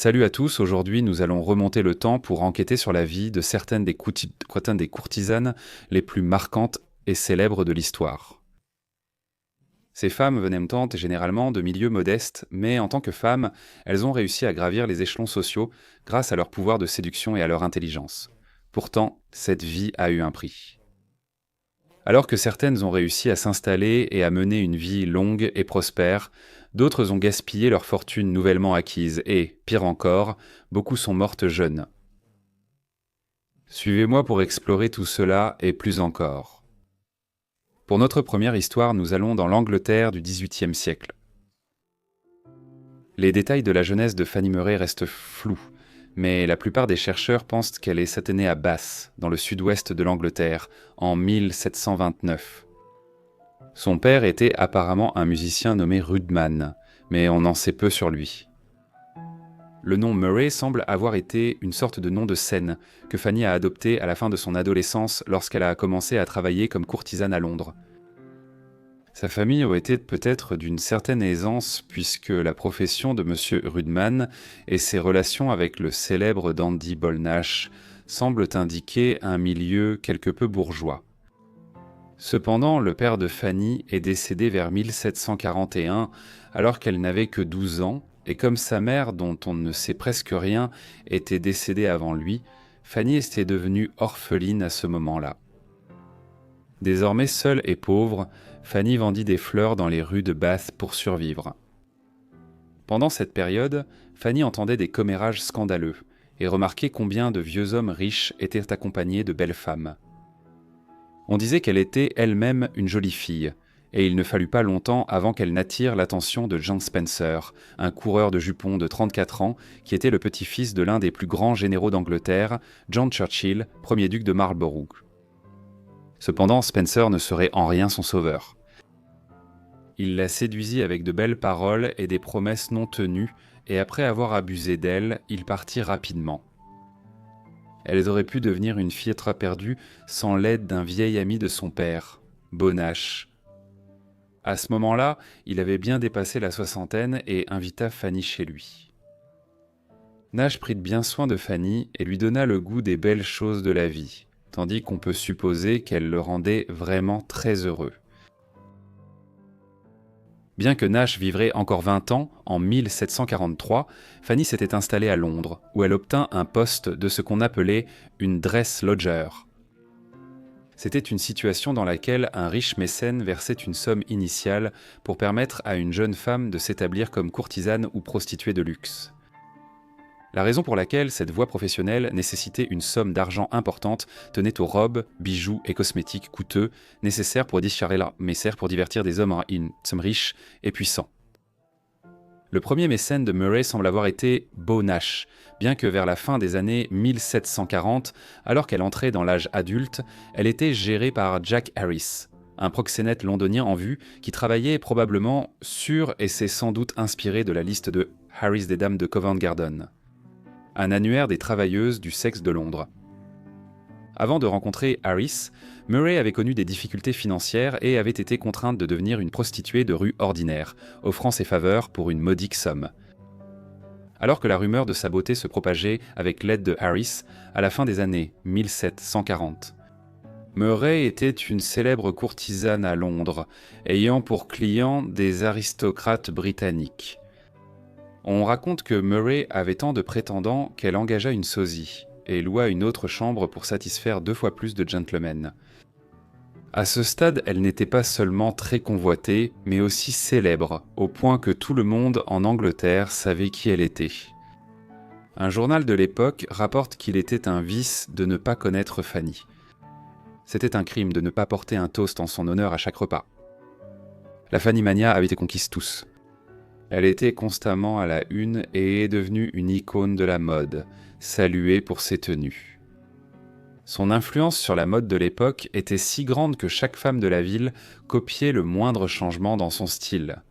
Salut à tous, aujourd'hui nous allons remonter le temps pour enquêter sur la vie de certaines des courtisanes les plus marquantes et célèbres de l'histoire. Ces femmes venaient généralement de milieux modestes, mais en tant que femmes, elles ont réussi à gravir les échelons sociaux grâce à leur pouvoir de séduction et à leur intelligence. Pourtant, cette vie a eu un prix. Alors que certaines ont réussi à s'installer et à mener une vie longue et prospère, d'autres ont gaspillé leur fortune nouvellement acquise et, pire encore, beaucoup sont mortes jeunes. Suivez-moi pour explorer tout cela et plus encore. Pour notre première histoire, nous allons dans l'Angleterre du XVIIIe siècle. Les détails de la jeunesse de Fanny Murray restent flous, mais la plupart des chercheurs pensent qu'elle est née à Bath, dans le sud-ouest de l'Angleterre, en 1729. Son père était apparemment un musicien nommé Rudman, mais on en sait peu sur lui. Le nom Murray semble avoir été une sorte de nom de scène que Fanny a adopté à la fin de son adolescence lorsqu'elle a commencé à travailler comme courtisane à Londres. Sa famille aurait été peut-être d'une certaine aisance puisque la profession de M. Rudman et ses relations avec le célèbre dandy Bolnash semblent indiquer un milieu quelque peu bourgeois. Cependant, le père de Fanny est décédé vers 1741 alors qu'elle n'avait que 12 ans, et comme sa mère, dont on ne sait presque rien, était décédée avant lui, Fanny était devenue orpheline à ce moment-là. Désormais seule et pauvre, Fanny vendit des fleurs dans les rues de Bath pour survivre. Pendant cette période, Fanny entendait des commérages scandaleux et remarquait combien de vieux hommes riches étaient accompagnés de belles femmes. On disait qu'elle était elle-même une jolie fille, et il ne fallut pas longtemps avant qu'elle n'attire l'attention de John Spencer, un coureur de jupons de 34 ans qui était le petit-fils de l'un des plus grands généraux d'Angleterre, John Churchill, premier duc de Marlborough. Cependant, Spencer ne serait en rien son sauveur. Il la séduisit avec de belles paroles et des promesses non tenues, et après avoir abusé d'elle, il partit rapidement. Elles auraient pu devenir une fille très perdue sans l'aide d'un vieil ami de son père, Bonash. À ce moment-là, il avait bien dépassé la soixantaine et invita Fanny chez lui. Nash prit bien soin de Fanny et lui donna le goût des belles choses de la vie, tandis qu'on peut supposer qu'elle le rendait vraiment très heureux. Bien que Nash vivrait encore 20 ans, en 1743, Fanny s'était installée à Londres, où elle obtint un poste de ce qu'on appelait une dress lodger. C'était une situation dans laquelle un riche mécène versait une somme initiale pour permettre à une jeune femme de s'établir comme courtisane ou prostituée de luxe. La raison pour laquelle cette voie professionnelle nécessitait une somme d'argent importante tenait aux robes, bijoux et cosmétiques coûteux nécessaires pour divertir des hommes riches et puissants. Le premier mécène de Murray semble avoir été Beau Nash, bien que vers la fin des années 1740, alors qu'elle entrait dans l'âge adulte, elle était gérée par Jack Harris, un proxénète londonien en vue qui travaillait probablement sur et s'est sans doute inspiré de la liste de Harris des Dames de Covent Garden, un annuaire des travailleuses du sexe de Londres. Avant de rencontrer Harris, Murray avait connu des difficultés financières et avait été contrainte de devenir une prostituée de rue ordinaire, offrant ses faveurs pour une modique somme. Alors que la rumeur de sa beauté se propageait avec l'aide de Harris, à la fin des années 1740, Murray était une célèbre courtisane à Londres, ayant pour clients des aristocrates britanniques. On raconte que Murray avait tant de prétendants qu'elle engagea une sosie et loua une autre chambre pour satisfaire 2 fois plus de gentlemen. À ce stade, elle n'était pas seulement très convoitée, mais aussi célèbre, au point que tout le monde en Angleterre savait qui elle était. Un journal de l'époque rapporte qu'il était un vice de ne pas connaître Fanny. C'était un crime de ne pas porter un toast en son honneur à chaque repas. La Fanny-mania avait été conquise tous. Elle était constamment à la une et est devenue une icône de la mode, saluée pour ses tenues. Son influence sur la mode de l'époque était si grande que chaque femme de la ville copiait le moindre changement dans son style.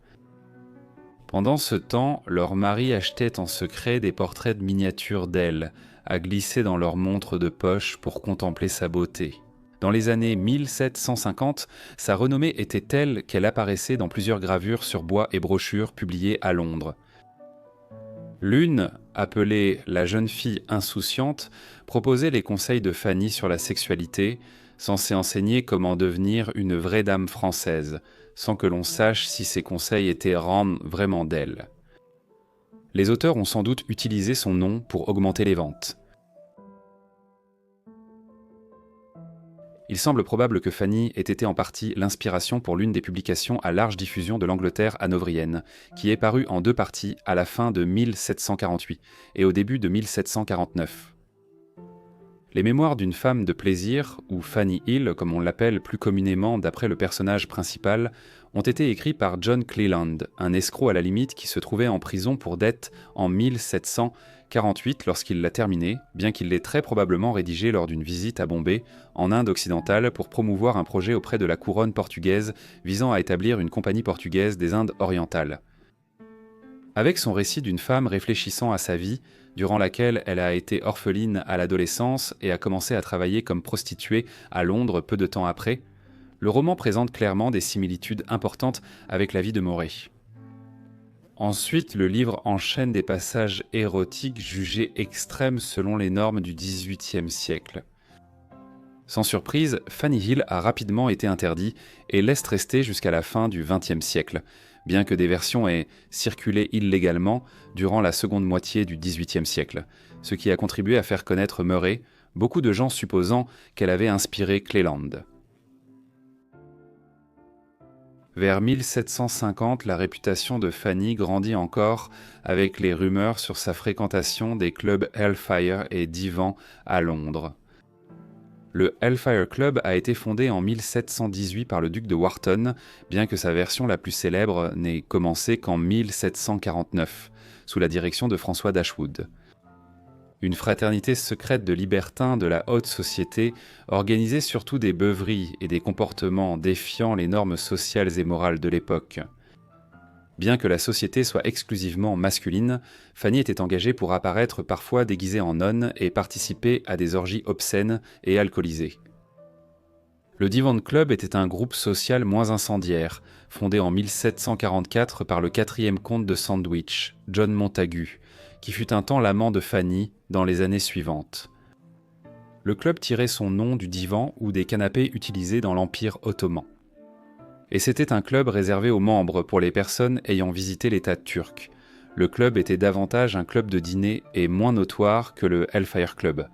Pendant ce temps, leurs maris achetaient en secret des portraits de miniatures d'elle, à glisser dans leur montre de poche pour contempler sa beauté. Dans les années 1750, sa renommée était telle qu'elle apparaissait dans plusieurs gravures sur bois et brochures publiées à Londres. L'une, appelée La jeune fille insouciante, proposait les conseils de Fanny sur la sexualité, censés enseigner comment devenir une vraie dame française, sans que l'on sache si ces conseils étaient vraiment d'elle. Les auteurs ont sans doute utilisé son nom pour augmenter les ventes. Il semble probable que Fanny ait été en partie l'inspiration pour l'une des publications à large diffusion de l'Angleterre hanovrienne, qui est parue en 2 parties à la fin de 1748 et au début de 1749. Les mémoires d'une femme de plaisir, ou Fanny Hill, comme on l'appelle plus communément d'après le personnage principal, ont été écrits par John Cleland, un escroc à la limite qui se trouvait en prison pour dette en 1748 lorsqu'il l'a terminé, bien qu'il l'ait très probablement rédigé lors d'une visite à Bombay, en Inde occidentale, pour promouvoir un projet auprès de la couronne portugaise visant à établir une compagnie portugaise des Indes orientales. Avec son récit d'une femme réfléchissant à sa vie, durant laquelle elle a été orpheline à l'adolescence et a commencé à travailler comme prostituée à Londres peu de temps après, le roman présente clairement des similitudes importantes avec la vie de Moray. Ensuite, le livre enchaîne des passages érotiques jugés extrêmes selon les normes du XVIIIe siècle. Sans surprise, Fanny Hill a rapidement été interdit et laisse rester jusqu'à la fin du XXe siècle, bien que des versions aient circulé illégalement durant la seconde moitié du XVIIIe siècle, ce qui a contribué à faire connaître Murray, beaucoup de gens supposant qu'elle avait inspiré Cleland. Vers 1750, la réputation de Fanny grandit encore avec les rumeurs sur sa fréquentation des clubs Hellfire et Divan à Londres. Le Hellfire Club a été fondé en 1718 par le duc de Wharton, bien que sa version la plus célèbre n'ait commencé qu'en 1749, sous la direction de François d'Ashwood. Une fraternité secrète de libertins de la haute société organisait surtout des beuveries et des comportements défiant les normes sociales et morales de l'époque. Bien que la société soit exclusivement masculine, Fanny était engagée pour apparaître parfois déguisée en nonne et participer à des orgies obscènes et alcoolisées. Le Divan Club était un groupe social moins incendiaire, fondé en 1744 par le 4e comte de Sandwich, John Montagu, qui fut un temps l'amant de Fanny dans les années suivantes. Le club tirait son nom du divan ou des canapés utilisés dans l'Empire ottoman. Et c'était un club réservé aux membres pour les personnes ayant visité l'État turc. Le club était davantage un club de dîner et moins notoire que le Hellfire Club.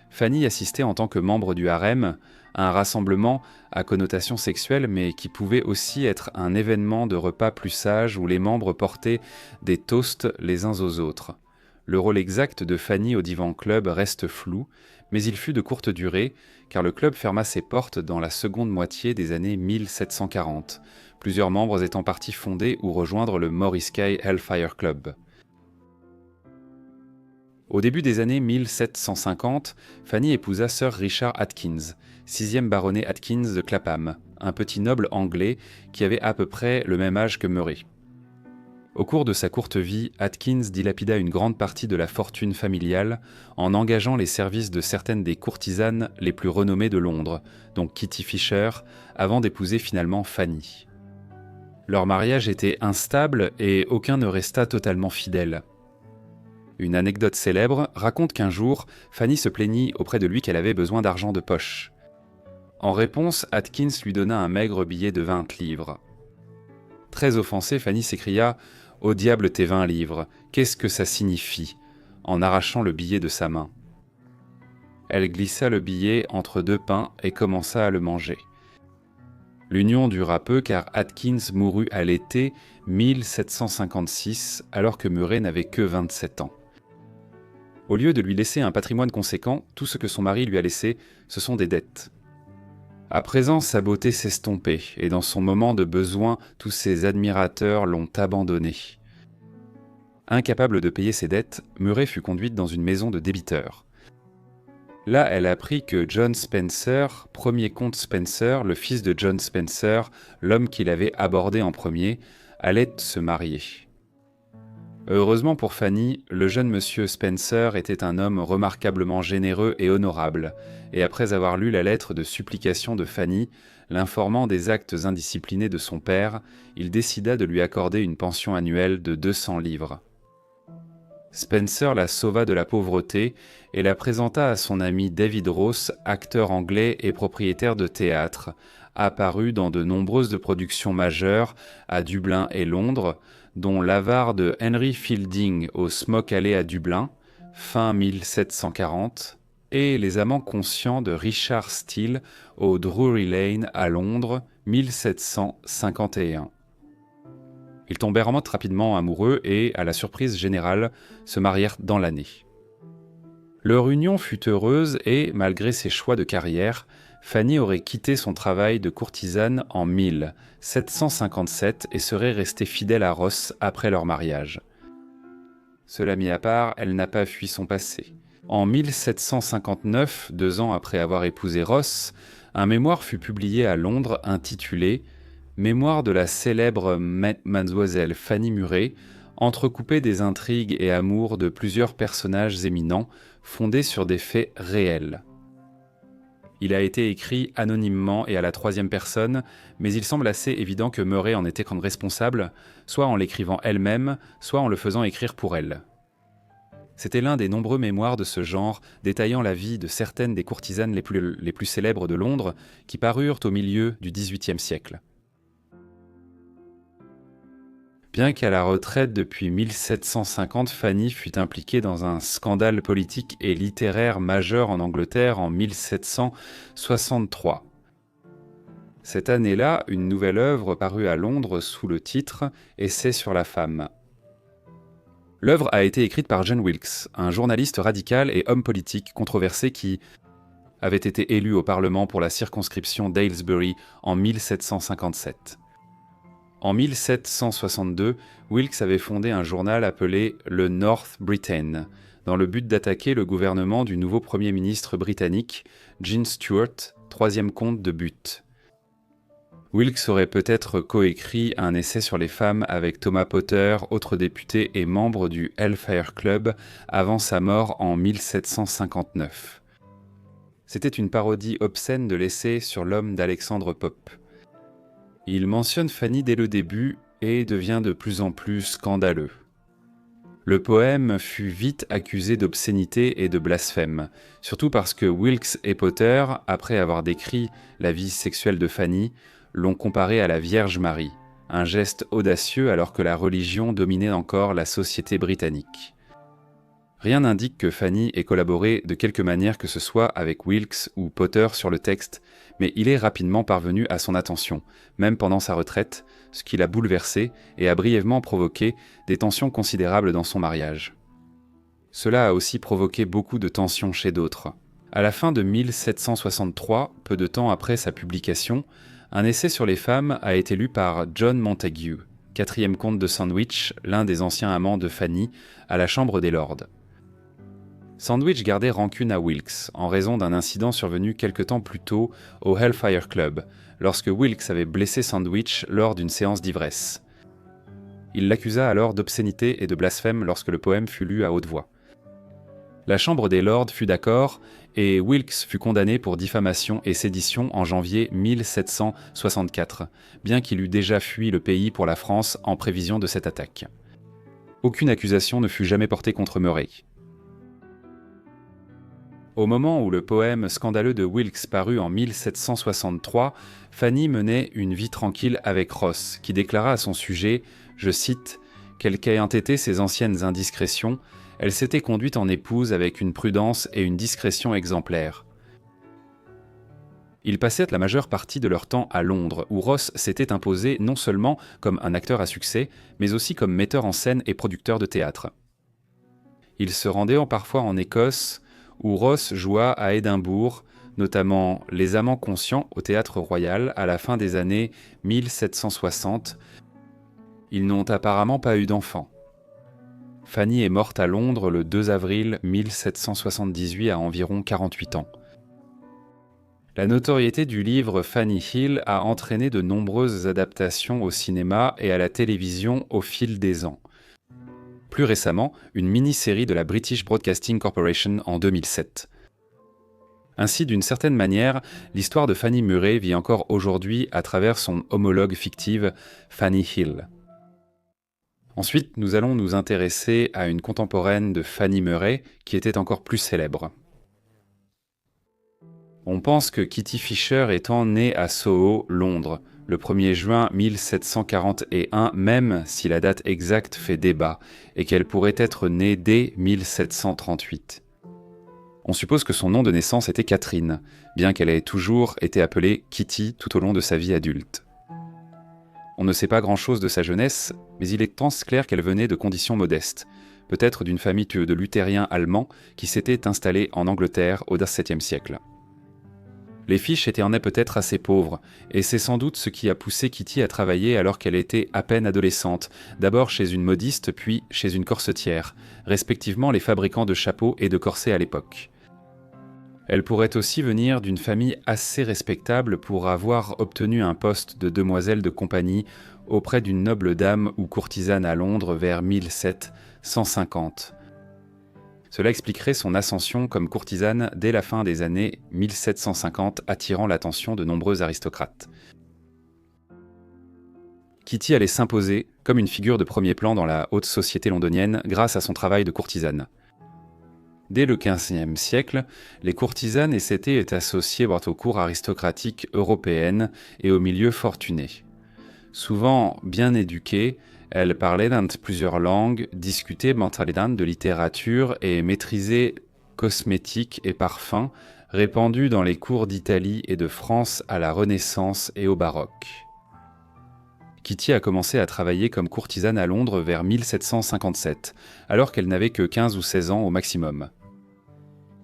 Fanny assistait en tant que membre du harem à un rassemblement à connotation sexuelle, mais qui pouvait aussi être un événement de repas plus sage où les membres portaient des toasts les uns aux autres. Le rôle exact de Fanny au Divan Club reste flou, mais il fut de courte durée, car le club ferma ses portes dans la seconde moitié des années 1740, plusieurs membres étant partis fonder ou rejoindre le Morisquet Hellfire Club. Au début des années 1750, Fanny épousa Sir Richard Atkins, 6e baronnet Atkins de Clapham, un petit noble anglais qui avait à peu près le même âge que Murray. Au cours de sa courte vie, Atkins dilapida une grande partie de la fortune familiale en engageant les services de certaines des courtisanes les plus renommées de Londres, dont Kitty Fisher, avant d'épouser finalement Fanny. Leur mariage était instable et aucun ne resta totalement fidèle. Une anecdote célèbre raconte qu'un jour, Fanny se plaignit auprès de lui qu'elle avait besoin d'argent de poche. En réponse, Atkins lui donna un maigre billet de 20 livres. Très offensée, Fanny s'écria « Au diable tes 20 livres, qu'est-ce que ça signifie ?» en arrachant le billet de sa main. Elle glissa le billet entre 2 pains et commença à le manger. L'union dura peu car Atkins mourut à l'été 1756 alors que Murray n'avait que 27 ans. Au lieu de lui laisser un patrimoine conséquent, tout ce que son mari lui a laissé, ce sont des dettes. À présent, sa beauté s'estompait, et dans son moment de besoin, tous ses admirateurs l'ont abandonnée. Incapable de payer ses dettes, Murray fut conduite dans une maison de débiteurs. Là, elle apprit que John Spencer, premier comte Spencer, le fils de John Spencer, l'homme qu'il avait abordé en premier, allait se marier. Heureusement pour Fanny, le jeune monsieur Spencer était un homme remarquablement généreux et honorable, et après avoir lu la lettre de supplication de Fanny, l'informant des actes indisciplinés de son père, il décida de lui accorder une pension annuelle de 200 livres. Spencer la sauva de la pauvreté et la présenta à son ami David Ross, acteur anglais et propriétaire de théâtre, apparu dans de nombreuses productions majeures à Dublin et Londres, dont l'avare de Henry Fielding au Smoke Alley à Dublin, fin 1740, et Les Amants conscients de Richard Steele au Drury Lane à Londres, 1751. Ils tombèrent en rapidement amoureux et, à la surprise générale, se marièrent dans l'année. Leur union fut heureuse et, malgré ses choix de carrière, Fanny aurait quitté son travail de courtisane en 1757 et serait restée fidèle à Ross après leur mariage. Cela mis à part, elle n'a pas fui son passé. En 1759, 2 ans après avoir épousé Ross, un mémoire fut publié à Londres intitulé « Mémoire de la célèbre mademoiselle Fanny Murray », entrecoupé des intrigues et amours de plusieurs personnages éminents, fondés sur des faits réels. Il a été écrit anonymement et à la 3e personne, mais il semble assez évident que Murray en était comme responsable, soit en l'écrivant elle-même, soit en le faisant écrire pour elle. C'était l'un des nombreux mémoires de ce genre, détaillant la vie de certaines des courtisanes les plus célèbres de Londres, qui parurent au milieu du XVIIIe siècle. Bien qu'à la retraite depuis 1750, Fanny fut impliquée dans un scandale politique et littéraire majeur en Angleterre en 1763. Cette année-là, une nouvelle œuvre parut à Londres sous le titre « Essai sur la femme ». L'œuvre a été écrite par John Wilkes, un journaliste radical et homme politique controversé qui avait été élu au Parlement pour la circonscription d'Aylesbury en 1757. En 1762, Wilkes avait fondé un journal appelé le North Britain, dans le but d'attaquer le gouvernement du nouveau Premier ministre britannique, Jean Stuart, 3e comte de Bute. Wilkes aurait peut-être coécrit un essai sur les femmes avec Thomas Potter, autre député et membre du Hellfire Club, avant sa mort en 1759. C'était une parodie obscène de l'essai sur l'homme d'Alexandre Pope. Il mentionne Fanny dès le début et devient de plus en plus scandaleux. Le poème fut vite accusé d'obscénité et de blasphème, surtout parce que Wilkes et Potter, après avoir décrit la vie sexuelle de Fanny, l'ont comparée à la Vierge Marie, un geste audacieux alors que la religion dominait encore la société britannique. Rien n'indique que Fanny ait collaboré de quelque manière que ce soit avec Wilkes ou Potter sur le texte, mais il est rapidement parvenu à son attention, même pendant sa retraite, ce qui l'a bouleversé et a brièvement provoqué des tensions considérables dans son mariage. Cela a aussi provoqué beaucoup de tensions chez d'autres. À la fin de 1763, peu de temps après sa publication, un essai sur les femmes a été lu par John Montagu, 4e comte de Sandwich, l'un des anciens amants de Fanny, à la Chambre des Lords. Sandwich gardait rancune à Wilkes en raison d'un incident survenu quelque temps plus tôt au Hellfire Club, lorsque Wilkes avait blessé Sandwich lors d'une séance d'ivresse. Il l'accusa alors d'obscénité et de blasphème lorsque le poème fut lu à haute voix. La Chambre des Lords fut d'accord et Wilkes fut condamné pour diffamation et sédition en janvier 1764, bien qu'il eût déjà fui le pays pour la France en prévision de cette attaque. Aucune accusation ne fut jamais portée contre Murray. Au moment où le poème scandaleux de Wilkes parut en 1763, Fanny menait une vie tranquille avec Ross, qui déclara à son sujet, je cite, « Quelles qu'ayant été ses anciennes indiscrétions, elle s'était conduite en épouse avec une prudence et une discrétion exemplaires. » Ils passaient la majeure partie de leur temps à Londres, où Ross s'était imposé non seulement comme un acteur à succès, mais aussi comme metteur en scène et producteur de théâtre. Ils se rendaient parfois en Écosse, où Ross joua à Édimbourg, notamment Les Amants conscients au Théâtre Royal à la fin des années 1760. Ils n'ont apparemment pas eu d'enfants. Fanny est morte à Londres le 2 avril 1778 à environ 48 ans. La notoriété du livre Fanny Hill a entraîné de nombreuses adaptations au cinéma et à la télévision au fil des ans. Plus récemment, une mini-série de la British Broadcasting Corporation en 2007. Ainsi, d'une certaine manière, l'histoire de Fanny Murray vit encore aujourd'hui à travers son homologue fictive Fanny Hill. Ensuite, nous allons nous intéresser à une contemporaine de Fanny Murray qui était encore plus célèbre. On pense que Kitty Fisher étant née à Soho, Londres, le 1er juin 1741, même si la date exacte fait débat, et qu'elle pourrait être née dès 1738. On suppose que son nom de naissance était Catherine, bien qu'elle ait toujours été appelée Kitty tout au long de sa vie adulte. On ne sait pas grand-chose de sa jeunesse, mais il est clair qu'elle venait de conditions modestes, peut-être d'une famille de luthériens allemands qui s'était installée en Angleterre au XVIIe siècle. Les fiches étaient en est peut-être assez pauvres, et c'est sans doute ce qui a poussé Kitty à travailler alors qu'elle était à peine adolescente, d'abord chez une modiste puis chez une corsetière, respectivement les fabricants de chapeaux et de corsets à l'époque. Elle pourrait aussi venir d'une famille assez respectable pour avoir obtenu un poste de demoiselle de compagnie auprès d'une noble dame ou courtisane à Londres vers 1750. Cela expliquerait son ascension comme courtisane dès la fin des années 1750, attirant l'attention de nombreux aristocrates. Kitty allait s'imposer comme une figure de premier plan dans la haute société londonienne grâce à son travail de courtisane. Dès le XVe siècle, les courtisanes s'étaient associées aux cours aristocratiques européennes et aux milieux fortunés. Souvent bien éduquées, elles parlaient plusieurs langues, discutaient de littérature et maîtrisaient cosmétiques et parfums répandus dans les cours d'Italie et de France à la Renaissance et au baroque. Kitty a commencé à travailler comme courtisane à Londres vers 1757, alors qu'elle n'avait que 15 ou 16 ans au maximum.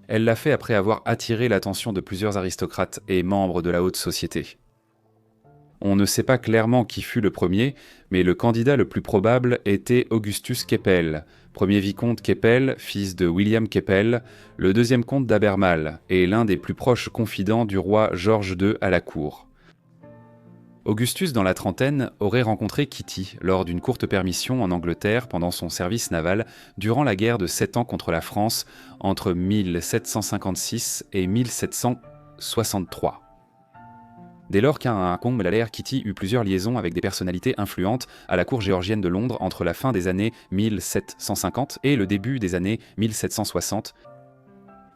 Elle l'a fait après avoir attiré l'attention de plusieurs aristocrates et membres de la haute société. On ne sait pas clairement qui fut le premier, mais le candidat le plus probable était Augustus Keppel, premier vicomte Keppel, fils de William Keppel, le deuxième comte d'Albemarle et l'un des plus proches confidents du roi George II à la cour. Augustus, dans la trentaine, aurait rencontré Kitty lors d'une courte permission en Angleterre pendant son service naval durant la guerre de 7 ans contre la France entre 1756 et 1763. Dès lors qu'un Combe-Lalère, Kitty eut plusieurs liaisons avec des personnalités influentes à la cour géorgienne de Londres entre la fin des années 1750 et le début des années 1760.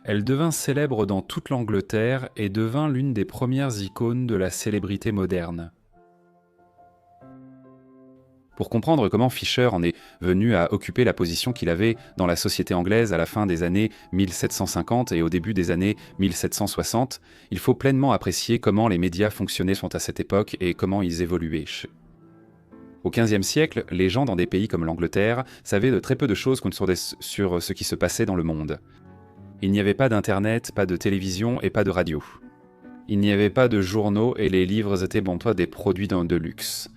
Elle devint célèbre dans toute l'Angleterre et devint l'une des premières icônes de la célébrité moderne. Pour comprendre comment Fisher en est venu à occuper la position qu'il avait dans la société anglaise à la fin des années 1750 et au début des années 1760, il faut pleinement apprécier comment les médias fonctionnaient à cette époque et comment ils évoluaient. Au XVe siècle, les gens dans des pays comme l'Angleterre savaient de très peu de choses sur ce qui se passait dans le monde. Il n'y avait pas d'internet, pas de télévision et pas de radio. Il n'y avait pas de journaux et les livres étaient des produits de luxe.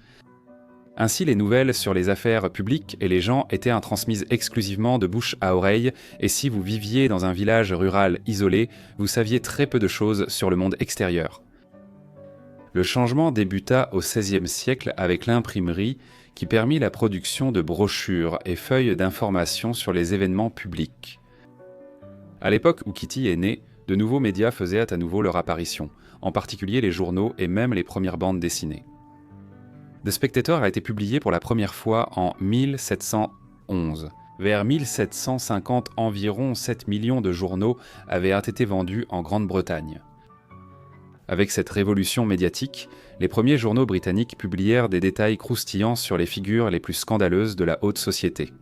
Ainsi, les nouvelles sur les affaires publiques et les gens étaient transmises exclusivement de bouche à oreille, et si vous viviez dans un village rural isolé, vous saviez très peu de choses sur le monde extérieur. Le changement débuta au XVIe siècle avec l'imprimerie qui permit la production de brochures et feuilles d'information sur les événements publics. À l'époque où Kitty est née, de nouveaux médias faisaient à nouveau leur apparition, en particulier les journaux et même les premières bandes dessinées. The Spectator a été publié pour la première fois en 1711. Vers 1750, environ 7 millions de journaux avaient été vendus en Grande-Bretagne. Avec cette révolution médiatique, les premiers journaux britanniques publièrent des détails croustillants sur les figures les plus scandaleuses de la haute société.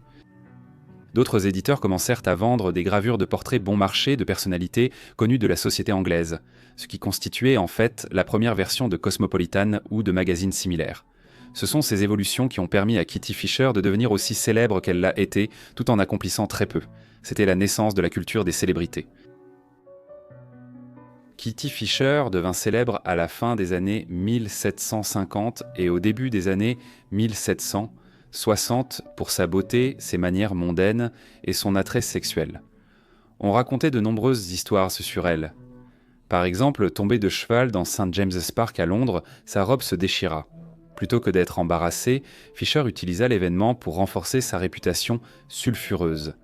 D'autres éditeurs commencèrent à vendre des gravures de portraits bon marché de personnalités connues de la société anglaise, ce qui constituait en fait la première version de Cosmopolitan ou de magazines similaires. Ce sont ces évolutions qui ont permis à Kitty Fisher de devenir aussi célèbre qu'elle l'a été, tout en accomplissant très peu. C'était la naissance de la culture des célébrités. Kitty Fisher devint célèbre à la fin des années 1750 et au début des années 1760 pour sa beauté, ses manières mondaines et son attrait sexuel. On racontait de nombreuses histoires sur elle. Par exemple, tombée de cheval dans St. James's Park à Londres, sa robe se déchira. Plutôt que d'être embarrassée, Fisher utilisa l'événement pour renforcer sa réputation sulfureuse.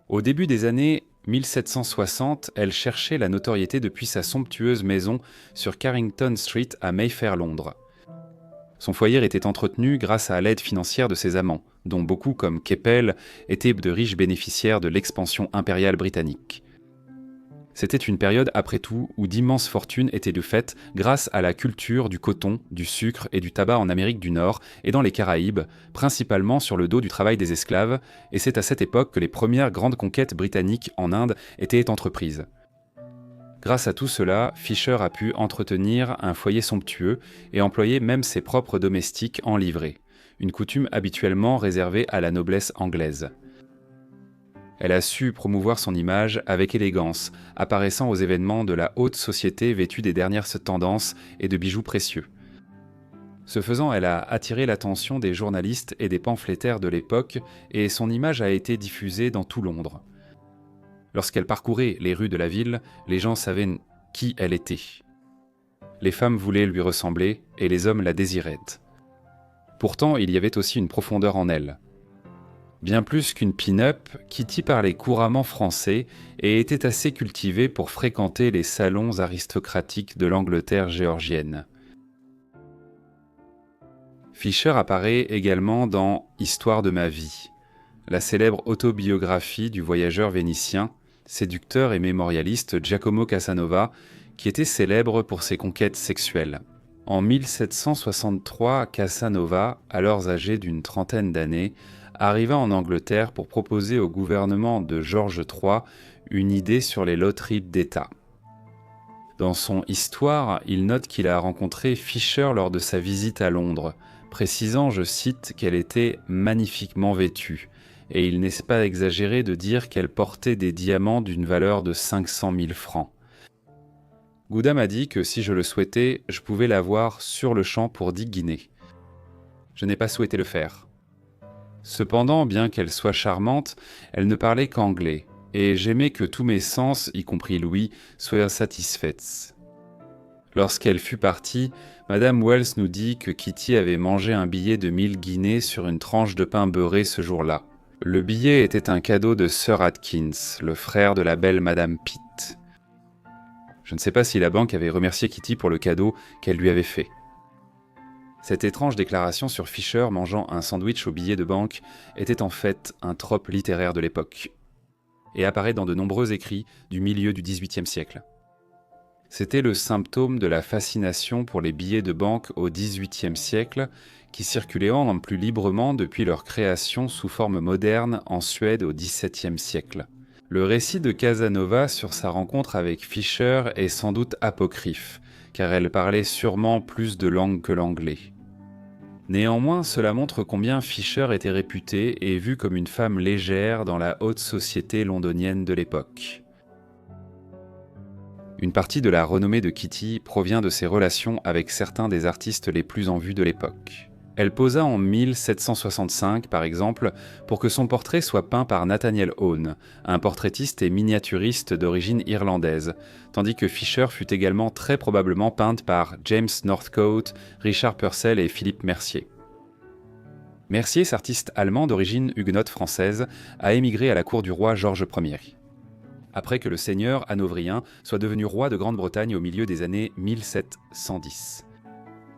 Au début des années 1760, elle cherchait la notoriété depuis sa somptueuse maison sur Carrington Street à Mayfair, Londres. Son foyer était entretenu grâce à l'aide financière de ses amants, dont beaucoup, comme Keppel, étaient de riches bénéficiaires de l'expansion impériale britannique. C'était une période, après tout, où d'immenses fortunes étaient de fait grâce à la culture du coton, du sucre et du tabac en Amérique du Nord et dans les Caraïbes, principalement sur le dos du travail des esclaves, et c'est à cette époque que les premières grandes conquêtes britanniques en Inde étaient entreprises. Grâce à tout cela, Fisher a pu entretenir un foyer somptueux et employer même ses propres domestiques en livrée, une coutume habituellement réservée à la noblesse anglaise. Elle a su promouvoir son image avec élégance, apparaissant aux événements de la haute société vêtue des dernières tendances et de bijoux précieux. Ce faisant, elle a attiré l'attention des journalistes et des pamphlétaires de l'époque et son image a été diffusée dans tout Londres. Lorsqu'elle parcourait les rues de la ville, les gens savaient qui elle était. Les femmes voulaient lui ressembler et les hommes la désiraient. Pourtant, il y avait aussi une profondeur en elle. Bien plus qu'une pin-up, Kitty parlait couramment français et était assez cultivée pour fréquenter les salons aristocratiques de l'Angleterre géorgienne. Fisher apparaît également dans Histoire de ma vie, la célèbre autobiographie du voyageur vénitien, séducteur et mémorialiste Giacomo Casanova, qui était célèbre pour ses conquêtes sexuelles. En 1763, Casanova, alors âgé d'une trentaine d'années, arriva en Angleterre pour proposer au gouvernement de George III une idée sur les loteries d'État. Dans son Histoire, il note qu'il a rencontré Fisher lors de sa visite à Londres, précisant, je cite, qu'elle était magnifiquement vêtue, et il n'est pas exagéré de dire qu'elle portait des diamants d'une valeur de 500 000 francs. Gouda m'a dit que si je le souhaitais, je pouvais l'avoir sur le champ pour 10 guinées. Je n'ai pas souhaité le faire. Cependant, bien qu'elle soit charmante, elle ne parlait qu'anglais, et j'aimais que tous mes sens, y compris Louis, soient satisfaits. Lorsqu'elle fut partie, Madame Wells nous dit que Kitty avait mangé un billet de 1000 guinées sur une tranche de pain beurré ce jour-là. Le billet était un cadeau de Sir Atkins, le frère de la belle Madame Pitt. Je ne sais pas si la banque avait remercié Kitty pour le cadeau qu'elle lui avait fait. Cette étrange déclaration sur Fisher mangeant un sandwich au billet de banque était en fait un trope littéraire de l'époque, et apparaît dans de nombreux écrits du milieu du XVIIIe siècle. C'était le symptôme de la fascination pour les billets de banque au XVIIIe siècle, qui circulaient en plus librement depuis leur création sous forme moderne en Suède au XVIIe siècle. Le récit de Casanova sur sa rencontre avec Fisher est sans doute apocryphe, car elle parlait sûrement plus de langues que l'anglais. Néanmoins, cela montre combien Fisher était réputée et vue comme une femme légère dans la haute société londonienne de l'époque. Une partie de la renommée de Kitty provient de ses relations avec certains des artistes les plus en vue de l'époque. Elle posa en 1765, par exemple, pour que son portrait soit peint par Nathaniel Hone, un portraitiste et miniaturiste d'origine irlandaise, tandis que Fisher fut également très probablement peinte par James Northcote, Richard Purcell et Philippe Mercier. Mercier, artiste allemand d'origine huguenote française, a émigré à la cour du roi George Ier, après que le seigneur hanovrien soit devenu roi de Grande-Bretagne au milieu des années 1710.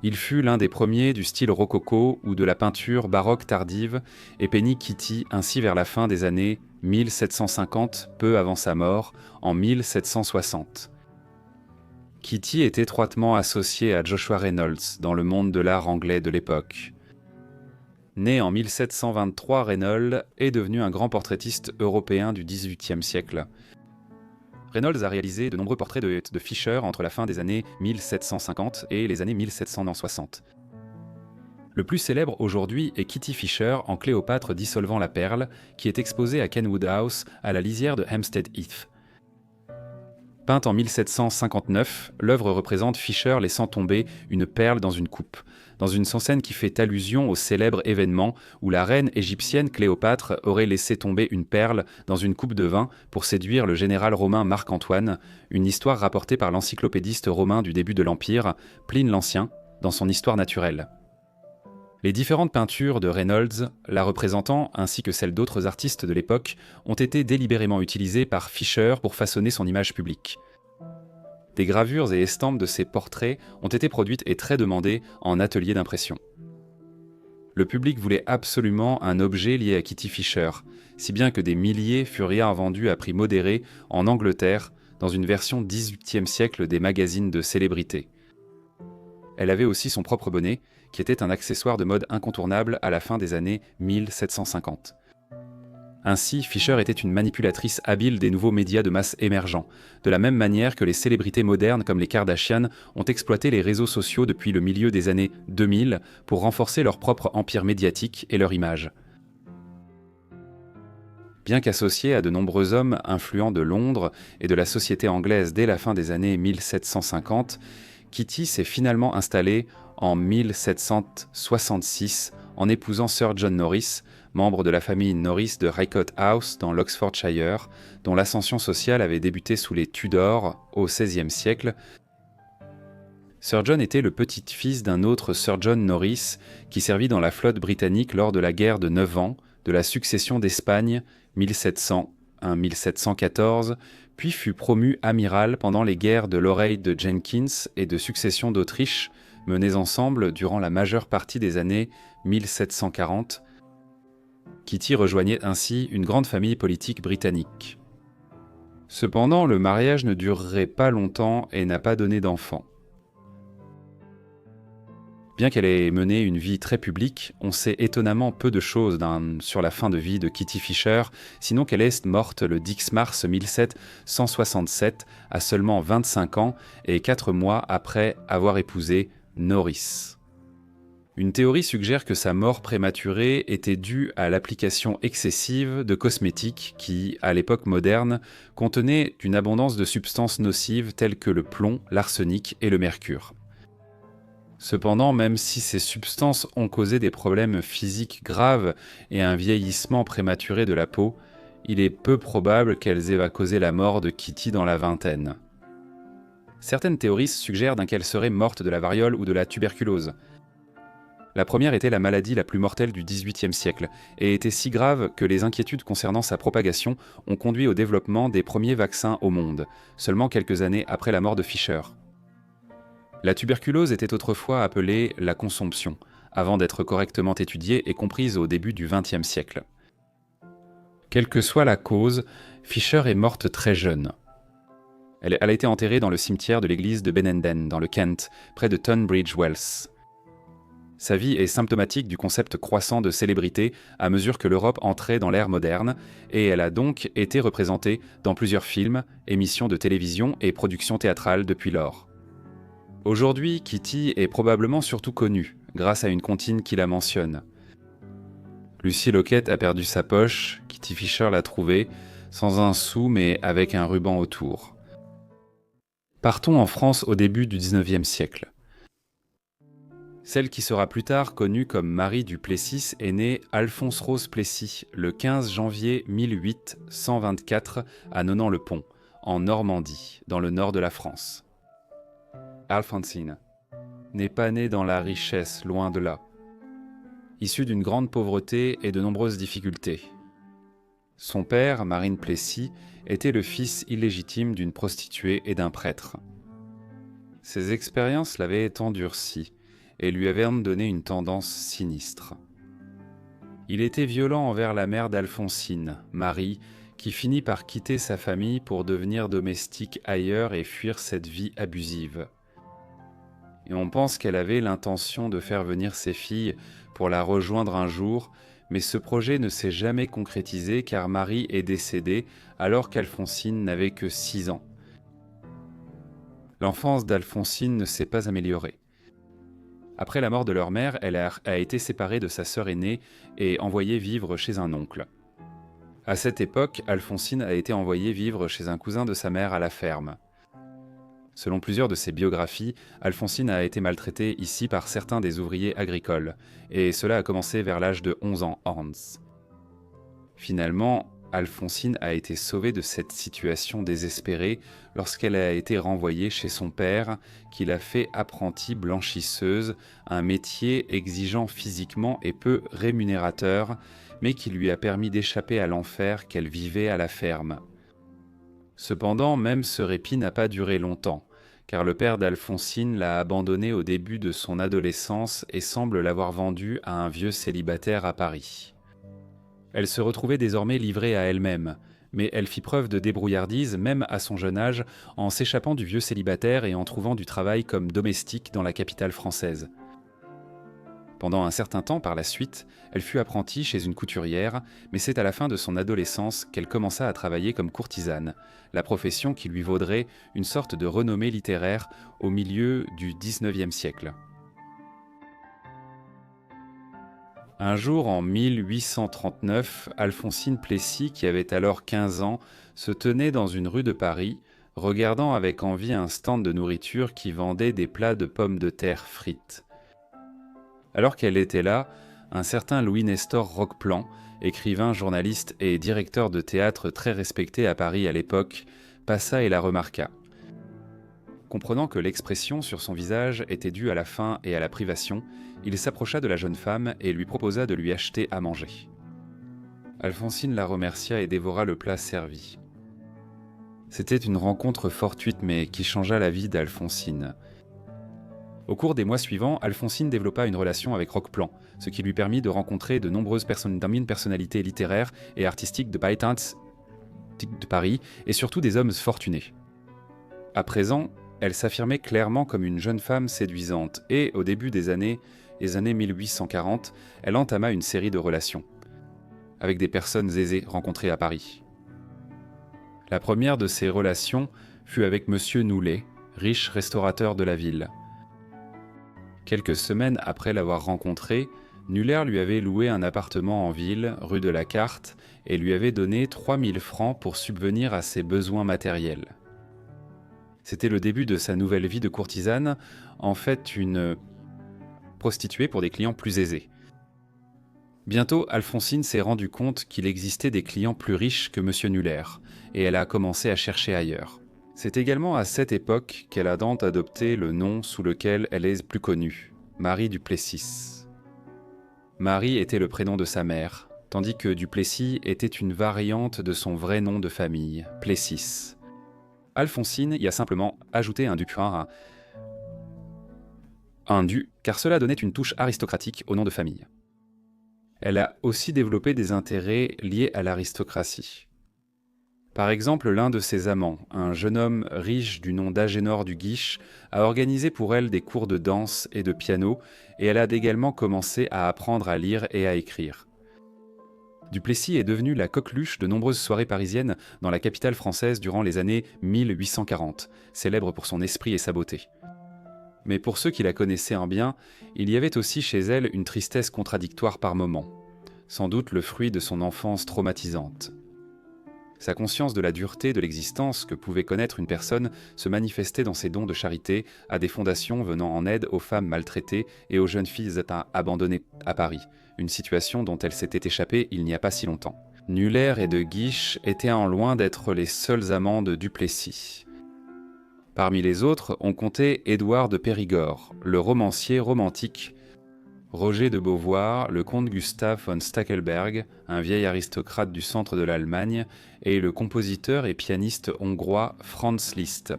Il fut l'un des premiers du style rococo ou de la peinture baroque tardive et peignit Kitty ainsi vers la fin des années 1750, peu avant sa mort, en 1760. Kitty est étroitement associée à Joshua Reynolds dans le monde de l'art anglais de l'époque. Né en 1723, Reynolds est devenu un grand portraitiste européen du XVIIIe siècle. Reynolds a réalisé de nombreux portraits de Fisher entre la fin des années 1750 et les années 1760. Le plus célèbre aujourd'hui est Kitty Fisher en Cléopâtre dissolvant la perle, qui est exposée à Kenwood House, à la lisière de Hampstead Heath. Peinte en 1759, l'œuvre représente Fisher laissant tomber une perle dans une coupe, dans une scène qui fait allusion au célèbre événement où la reine égyptienne Cléopâtre aurait laissé tomber une perle dans une coupe de vin pour séduire le général romain Marc-Antoine, une histoire rapportée par l'encyclopédiste romain du début de l'Empire, Pline l'Ancien, dans son Histoire naturelle. Les différentes peintures de Reynolds, la représentant ainsi que celles d'autres artistes de l'époque, ont été délibérément utilisées par Fisher pour façonner son image publique. Des gravures et estampes de ses portraits ont été produites et très demandées en atelier d'impression. Le public voulait absolument un objet lié à Kitty Fisher, si bien que des milliers furent hier vendus à prix modéré en Angleterre dans une version 18e siècle des magazines de célébrités. Elle avait aussi son propre bonnet, qui était un accessoire de mode incontournable à la fin des années 1750. Ainsi, Fisher était une manipulatrice habile des nouveaux médias de masse émergents, de la même manière que les célébrités modernes comme les Kardashian ont exploité les réseaux sociaux depuis le milieu des années 2000 pour renforcer leur propre empire médiatique et leur image. Bien qu'associée à de nombreux hommes influents de Londres et de la société anglaise dès la fin des années 1750, Kitty s'est finalement installée en 1766 en épousant Sir John Norris, membre de la famille Norris de Rycote House dans l'Oxfordshire, dont l'ascension sociale avait débuté sous les Tudors au XVIe siècle. Sir John était le petit-fils d'un autre Sir John Norris qui servit dans la flotte britannique lors de la guerre de 9 ans, de la succession d'Espagne 1700 à 1714, puis fut promu amiral pendant les guerres de l'Oreille de Jenkins et de succession d'Autriche, menées ensemble durant la majeure partie des années 1740. Kitty rejoignait ainsi une grande famille politique britannique. Cependant, le mariage ne durerait pas longtemps et n'a pas donné d'enfant. Bien qu'elle ait mené une vie très publique, on sait étonnamment peu de choses sur la fin de vie de Kitty Fisher, sinon qu'elle est morte le 10 mars 1767 à seulement 25 ans et 4 mois après avoir épousé Norris. Une théorie suggère que sa mort prématurée était due à l'application excessive de cosmétiques qui, à l'époque moderne, contenaient une abondance de substances nocives telles que le plomb, l'arsenic et le mercure. Cependant, même si ces substances ont causé des problèmes physiques graves et un vieillissement prématuré de la peau, il est peu probable qu'elles aient causé la mort de Kitty dans la vingtaine. Certaines théories suggèrent qu'elle serait morte de la variole ou de la tuberculose. La première était la maladie la plus mortelle du XVIIIe siècle et était si grave que les inquiétudes concernant sa propagation ont conduit au développement des premiers vaccins au monde, seulement quelques années après la mort de Fisher. La tuberculose était autrefois appelée la consomption, avant d'être correctement étudiée et comprise au début du XXe siècle. Quelle que soit la cause, Fisher est morte très jeune. Elle a été enterrée dans le cimetière de l'église de Benenden, dans le Kent, près de Tunbridge Wells. Sa vie est symptomatique du concept croissant de célébrité à mesure que l'Europe entrait dans l'ère moderne, et elle a donc été représentée dans plusieurs films, émissions de télévision et productions théâtrales depuis lors. Aujourd'hui, Kitty est probablement surtout connue, grâce à une comptine qui la mentionne. Lucy Lockett a perdu sa poche, Kitty Fisher l'a trouvée, sans un sou mais avec un ruban autour. Partons en France au début du XIXe siècle. Celle qui sera plus tard connue comme Marie du Plessis est née Alphonse Rose Plessis le 15 janvier 1824 à Nonant-le-Pont, en Normandie, dans le nord de la France. Alphonsine n'est pas née dans la richesse, loin de là. Issue d'une grande pauvreté et de nombreuses difficultés. Son père, Marine Plessis, était le fils illégitime d'une prostituée et d'un prêtre. Ses expériences l'avaient endurci et lui avaient donné une tendance sinistre. Il était violent envers la mère d'Alphonsine, Marie, qui finit par quitter sa famille pour devenir domestique ailleurs et fuir cette vie abusive. Et on pense qu'elle avait l'intention de faire venir ses filles pour la rejoindre un jour, mais ce projet ne s'est jamais concrétisé car Marie est décédée alors qu'Alphonsine n'avait que 6 ans. L'enfance d'Alphonsine ne s'est pas améliorée. Après la mort de leur mère, elle a été séparée de sa sœur aînée et envoyée vivre chez un oncle. À cette époque, Alphonsine a été envoyée vivre chez un cousin de sa mère à la ferme. Selon plusieurs de ses biographies, Alphonsine a été maltraitée ici par certains des ouvriers agricoles, et cela a commencé vers l'âge de 11 ans, Hans. Finalement, Alphonsine a été sauvée de cette situation désespérée lorsqu'elle a été renvoyée chez son père, qui l'a fait apprentie blanchisseuse, un métier exigeant physiquement et peu rémunérateur, mais qui lui a permis d'échapper à l'enfer qu'elle vivait à la ferme. Cependant, même ce répit n'a pas duré longtemps. car le père d'Alphonsine l'a abandonnée au début de son adolescence et semble l'avoir vendue à un vieux célibataire à Paris. Elle se retrouvait désormais livrée à elle-même, mais elle fit preuve de débrouillardise même à son jeune âge en s'échappant du vieux célibataire et en trouvant du travail comme domestique dans la capitale française. Pendant un certain temps par la suite, elle fut apprentie chez une couturière, mais c'est à la fin de son adolescence qu'elle commença à travailler comme courtisane, la profession qui lui vaudrait une sorte de renommée littéraire au milieu du XIXe siècle. Un jour, en 1839, Alphonsine Plessis, qui avait alors 15 ans, se tenait dans une rue de Paris, regardant avec envie un stand de nourriture qui vendait des plats de pommes de terre frites. Alors qu'elle était là, un certain Louis-Nestor Roqueplan, écrivain, journaliste et directeur de théâtre très respecté à Paris à l'époque, passa et la remarqua. Comprenant que l'expression sur son visage était due à la faim et à la privation, il s'approcha de la jeune femme et lui proposa de lui acheter à manger. Alphonsine la remercia et dévora le plat servi. C'était une rencontre fortuite mais qui changea la vie d'Alphonsine. Au cours des mois suivants, Alphonsine développa une relation avec Roqueplan, ce qui lui permit de rencontrer de nombreuses personnalités littéraires et artistiques de Paris, et surtout des hommes fortunés. À présent, elle s'affirmait clairement comme une jeune femme séduisante, et au début des années 1840, elle entama une série de relations, avec des personnes aisées rencontrées à Paris. La première de ces relations fut avec Monsieur Noulet, riche restaurateur de la ville. Quelques semaines après l'avoir rencontré, Nuller lui avait loué un appartement en ville, rue de la Carte, et lui avait donné 3000 francs pour subvenir à ses besoins matériels. C'était le début de sa nouvelle vie de courtisane, en fait une prostituée pour des clients plus aisés. Bientôt, Alphonsine s'est rendu compte qu'il existait des clients plus riches que M. Nuller, et elle a commencé à chercher ailleurs. C'est également à cette époque qu'elle a adopté le nom sous lequel elle est plus connue, Marie du Plessis. Marie était le prénom de sa mère, tandis que Duplessis était une variante de son vrai nom de famille, Plessis. Alphonsine y a simplement ajouté un du, car cela donnait une touche aristocratique au nom de famille. Elle a aussi développé des intérêts liés à l'aristocratie. Par exemple, l'un de ses amants, un jeune homme riche du nom d'Agénor du Guiche, a organisé pour elle des cours de danse et de piano, et elle a également commencé à apprendre à lire et à écrire. Duplessis est devenu la coqueluche de nombreuses soirées parisiennes dans la capitale française durant les années 1840, célèbre pour son esprit et sa beauté. Mais pour ceux qui la connaissaient en bien, il y avait aussi chez elle une tristesse contradictoire par moments, sans doute le fruit de son enfance traumatisante. Sa conscience de la dureté de l'existence que pouvait connaître une personne se manifestait dans ses dons de charité à des fondations venant en aide aux femmes maltraitées et aux jeunes filles abandonnées à Paris, une situation dont elle s'était échappée il n'y a pas si longtemps. Nuller et de Guiche étaient en loin d'être les seuls amants de Duplessis. Parmi les autres, on comptait Édouard de Périgord, le romancier romantique, Roger de Beauvoir, le comte Gustave von Stackelberg, un vieil aristocrate du centre de l'Allemagne, et le compositeur et pianiste hongrois Franz Liszt.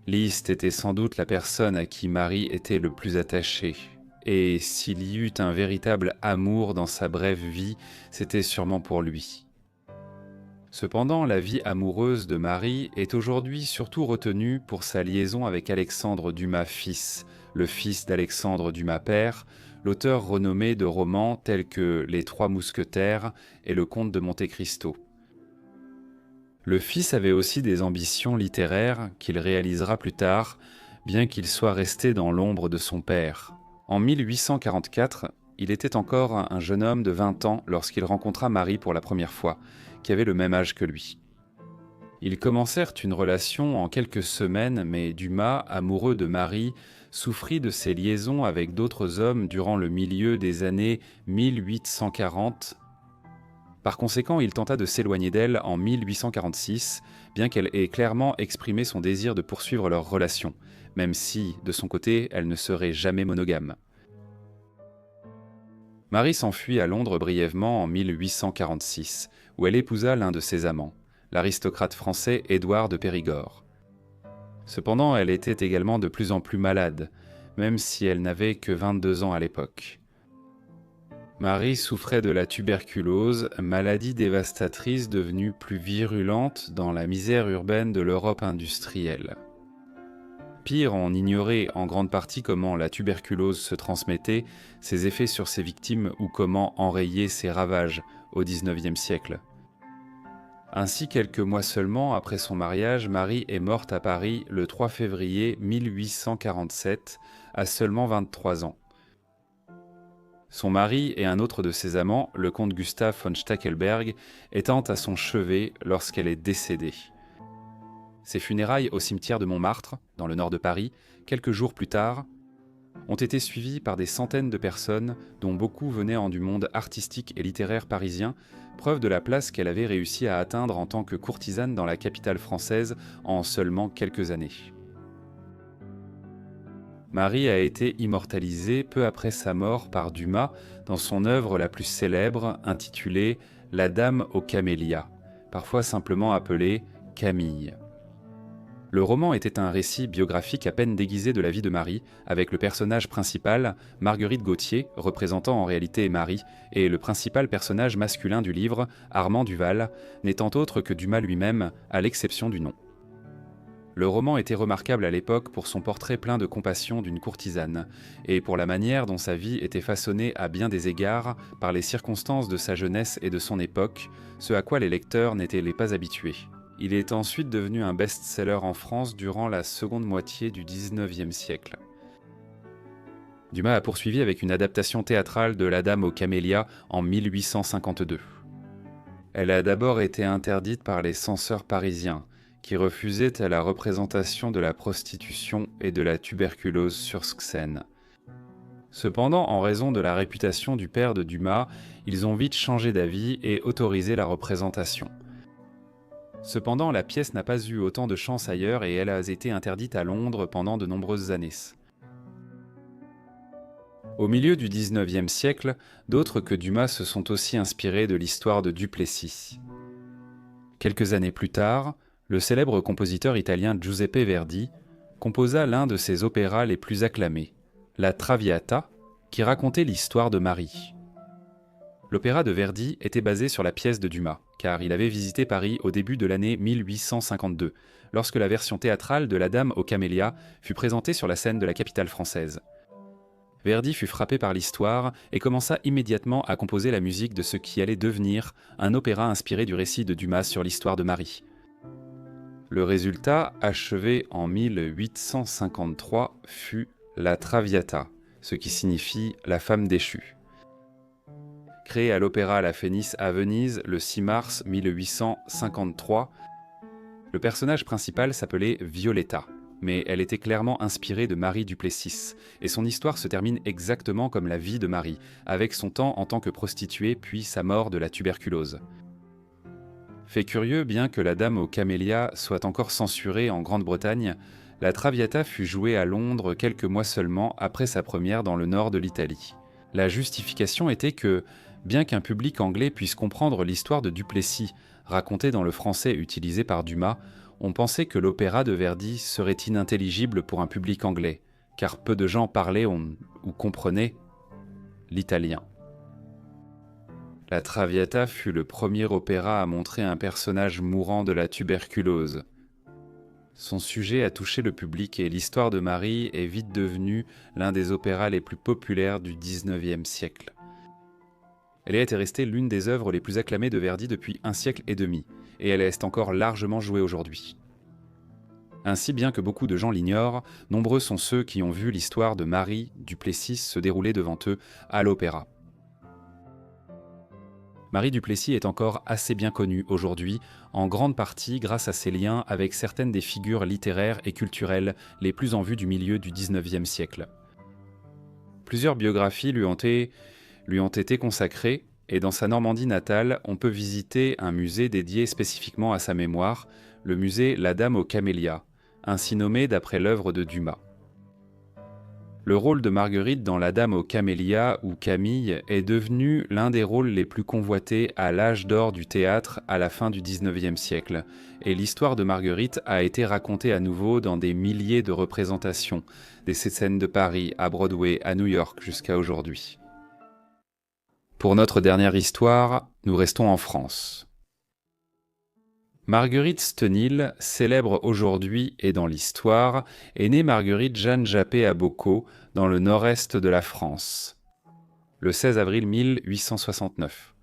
Liszt était sans doute la personne à qui Marie était le plus attachée, et s'il y eut un véritable amour dans sa brève vie, c'était sûrement pour lui. Cependant, la vie amoureuse de Marie est aujourd'hui surtout retenue pour sa liaison avec Alexandre Dumas fils, le fils d'Alexandre Dumas père, l'auteur renommé de romans tels que Les Trois Mousquetaires et Le Comte de Monte Cristo. Le fils avait aussi des ambitions littéraires qu'il réalisera plus tard, bien qu'il soit resté dans l'ombre de son père. En 1844, il était encore un jeune homme de 20 ans lorsqu'il rencontra Marie pour la première fois, qui avait le même âge que lui. Ils commencèrent une relation en quelques semaines, mais Dumas, amoureux de Marie, souffrit de ses liaisons avec d'autres hommes durant le milieu des années 1840. Par conséquent, il tenta de s'éloigner d'elle en 1846, bien qu'elle ait clairement exprimé son désir de poursuivre leur relation, même si, de son côté, elle ne serait jamais monogame. Marie s'enfuit à Londres brièvement en 1846, où elle épousa l'un de ses amants, l'aristocrate français Édouard de Périgord. Cependant, elle était également de plus en plus malade, même si elle n'avait que 22 ans à l'époque. Marie souffrait de la tuberculose, maladie dévastatrice devenue plus virulente dans la misère urbaine de l'Europe industrielle. Pire, on ignorait en grande partie comment la tuberculose se transmettait, ses effets sur ses victimes ou comment enrayer ses ravages au XIXe siècle. Ainsi, quelques mois seulement après son mariage, Marie est morte à Paris le 3 février 1847, à seulement 23 ans. Son mari et un autre de ses amants, le comte Gustave von Stackelberg, étant à son chevet lorsqu'elle est décédée. Ses funérailles au cimetière de Montmartre, dans le nord de Paris, quelques jours plus tard, ont été suivies par des centaines de personnes, dont beaucoup venaient du monde artistique et littéraire parisien, preuve de la place qu'elle avait réussi à atteindre en tant que courtisane dans la capitale française en seulement quelques années. Marie a été immortalisée peu après sa mort par Dumas dans son œuvre la plus célèbre intitulée « La Dame aux camélias », parfois simplement appelée « Camille ». Le roman était un récit biographique à peine déguisé de la vie de Marie, avec le personnage principal, Marguerite Gauthier, représentant en réalité Marie, et le principal personnage masculin du livre, Armand Duval, n'étant autre que Dumas lui-même, à l'exception du nom. Le roman était remarquable à l'époque pour son portrait plein de compassion d'une courtisane, et pour la manière dont sa vie était façonnée à bien des égards par les circonstances de sa jeunesse et de son époque, ce à quoi les lecteurs n'étaient pas habitués. Il est ensuite devenu un best-seller en France durant la seconde moitié du XIXe siècle. Dumas a poursuivi avec une adaptation théâtrale de La Dame aux camélias en 1852. Elle a d'abord été interdite par les censeurs parisiens, qui refusaient à la représentation de la prostitution et de la tuberculose sur scène. Cependant, en raison de la réputation du père de Dumas, ils ont vite changé d'avis et autorisé la représentation. Cependant, la pièce n'a pas eu autant de chance ailleurs et elle a été interdite à Londres pendant de nombreuses années. Au milieu du XIXe siècle, d'autres que Dumas se sont aussi inspirés de l'histoire de Duplessis. Quelques années plus tard, le célèbre compositeur italien Giuseppe Verdi composa l'un de ses opéras les plus acclamés, la Traviata, qui racontait l'histoire de Marie. L'opéra de Verdi était basé sur la pièce de Dumas, car il avait visité Paris au début de l'année 1852, lorsque la version théâtrale de La Dame aux camélias fut présentée sur la scène de la capitale française. Verdi fut frappé par l'histoire et commença immédiatement à composer la musique de ce qui allait devenir un opéra inspiré du récit de Dumas sur l'histoire de Marie. Le résultat, achevé en 1853, fut la Traviata, ce qui signifie « la femme déchue ». Créée à l'Opéra La Fenice à Venise le 6 mars 1853, le personnage principal s'appelait Violetta, mais elle était clairement inspirée de Marie Duplessis, et son histoire se termine exactement comme la vie de Marie, avec son temps en tant que prostituée puis sa mort de la tuberculose. Fait curieux, bien que La Dame aux camélias soit encore censurée en Grande-Bretagne, la Traviata fut jouée à Londres quelques mois seulement après sa première dans le nord de l'Italie. La justification était que, bien qu'un public anglais puisse comprendre l'histoire de Duplessis, racontée dans le français utilisé par Dumas, on pensait que l'opéra de Verdi serait inintelligible pour un public anglais, car peu de gens parlaient ou comprenaient l'italien. La Traviata fut le premier opéra à montrer un personnage mourant de la tuberculose. Son sujet a touché le public et l'histoire de Marie est vite devenue l'un des opéras les plus populaires du XIXe siècle. Elle est restée l'une des œuvres les plus acclamées de Verdi depuis un siècle et demi, et elle est encore largement jouée aujourd'hui. Ainsi, bien que beaucoup de gens l'ignorent, nombreux sont ceux qui ont vu l'histoire de Marie Duplessis se dérouler devant eux à l'opéra. Marie Duplessis est encore assez bien connue aujourd'hui, en grande partie grâce à ses liens avec certaines des figures littéraires et culturelles les plus en vue du milieu du XIXe siècle. Plusieurs biographies lui ont été consacrées, et dans sa Normandie natale, on peut visiter un musée dédié spécifiquement à sa mémoire, le musée La Dame aux camélias, ainsi nommé d'après l'œuvre de Dumas. Le rôle de Marguerite dans La Dame aux Camélias ou Camille est devenu l'un des rôles les plus convoités à l'âge d'or du théâtre à la fin du XIXe siècle, et l'histoire de Marguerite a été racontée à nouveau dans des milliers de représentations, des scènes de Paris, à Broadway, à New York jusqu'à aujourd'hui. Pour notre dernière histoire, nous restons en France. Marguerite Stenil, célèbre aujourd'hui et dans l'histoire, est née Marguerite Jeanne Jappé à Bocaux, dans le nord-est de la France, le 16 avril 1869.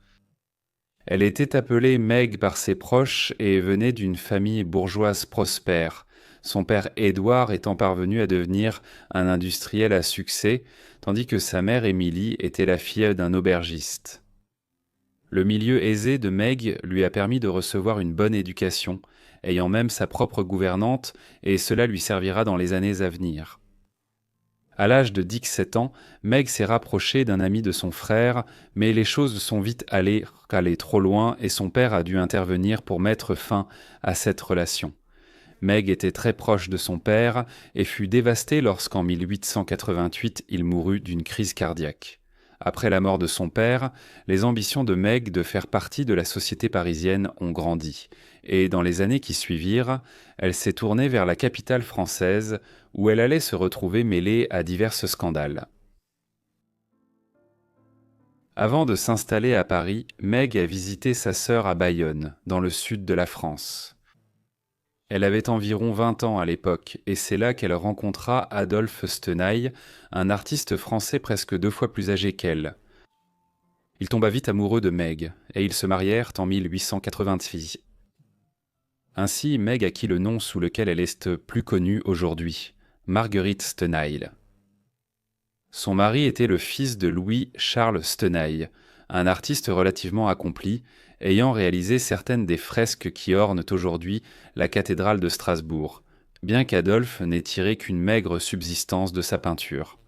Elle était appelée Meg par ses proches et venait d'une famille bourgeoise prospère, son père Édouard étant parvenu à devenir un industriel à succès, tandis que sa mère Émilie était la fille d'un aubergiste. Le milieu aisé de Meg lui a permis de recevoir une bonne éducation, ayant même sa propre gouvernante, et cela lui servira dans les années à venir. À l'âge de 17 ans, Meg s'est rapprochée d'un ami de son frère, mais les choses sont vite allées trop loin et son père a dû intervenir pour mettre fin à cette relation. Meg était très proche de son père et fut dévastée lorsqu'en 1888 il mourut d'une crise cardiaque. Après la mort de son père, les ambitions de Meg de faire partie de la société parisienne ont grandi, et dans les années qui suivirent, elle s'est tournée vers la capitale française, où elle allait se retrouver mêlée à divers scandales. Avant de s'installer à Paris, Meg a visité sa sœur à Bayonne, dans le sud de la France. Elle avait environ 20 ans à l'époque, et c'est là qu'elle rencontra Adolphe Stenaille, un artiste français presque 2 fois plus âgé qu'elle. Il tomba vite amoureux de Meg, et ils se marièrent en 1886. Ainsi, Meg acquit le nom sous lequel elle est plus connue aujourd'hui, Marguerite Stenaille. Son mari était le fils de Louis-Charles Stenaille, un artiste relativement accompli, ayant réalisé certaines des fresques qui ornent aujourd'hui la cathédrale de Strasbourg, bien qu'Adolphe n'ait tiré qu'une maigre subsistance de sa peinture.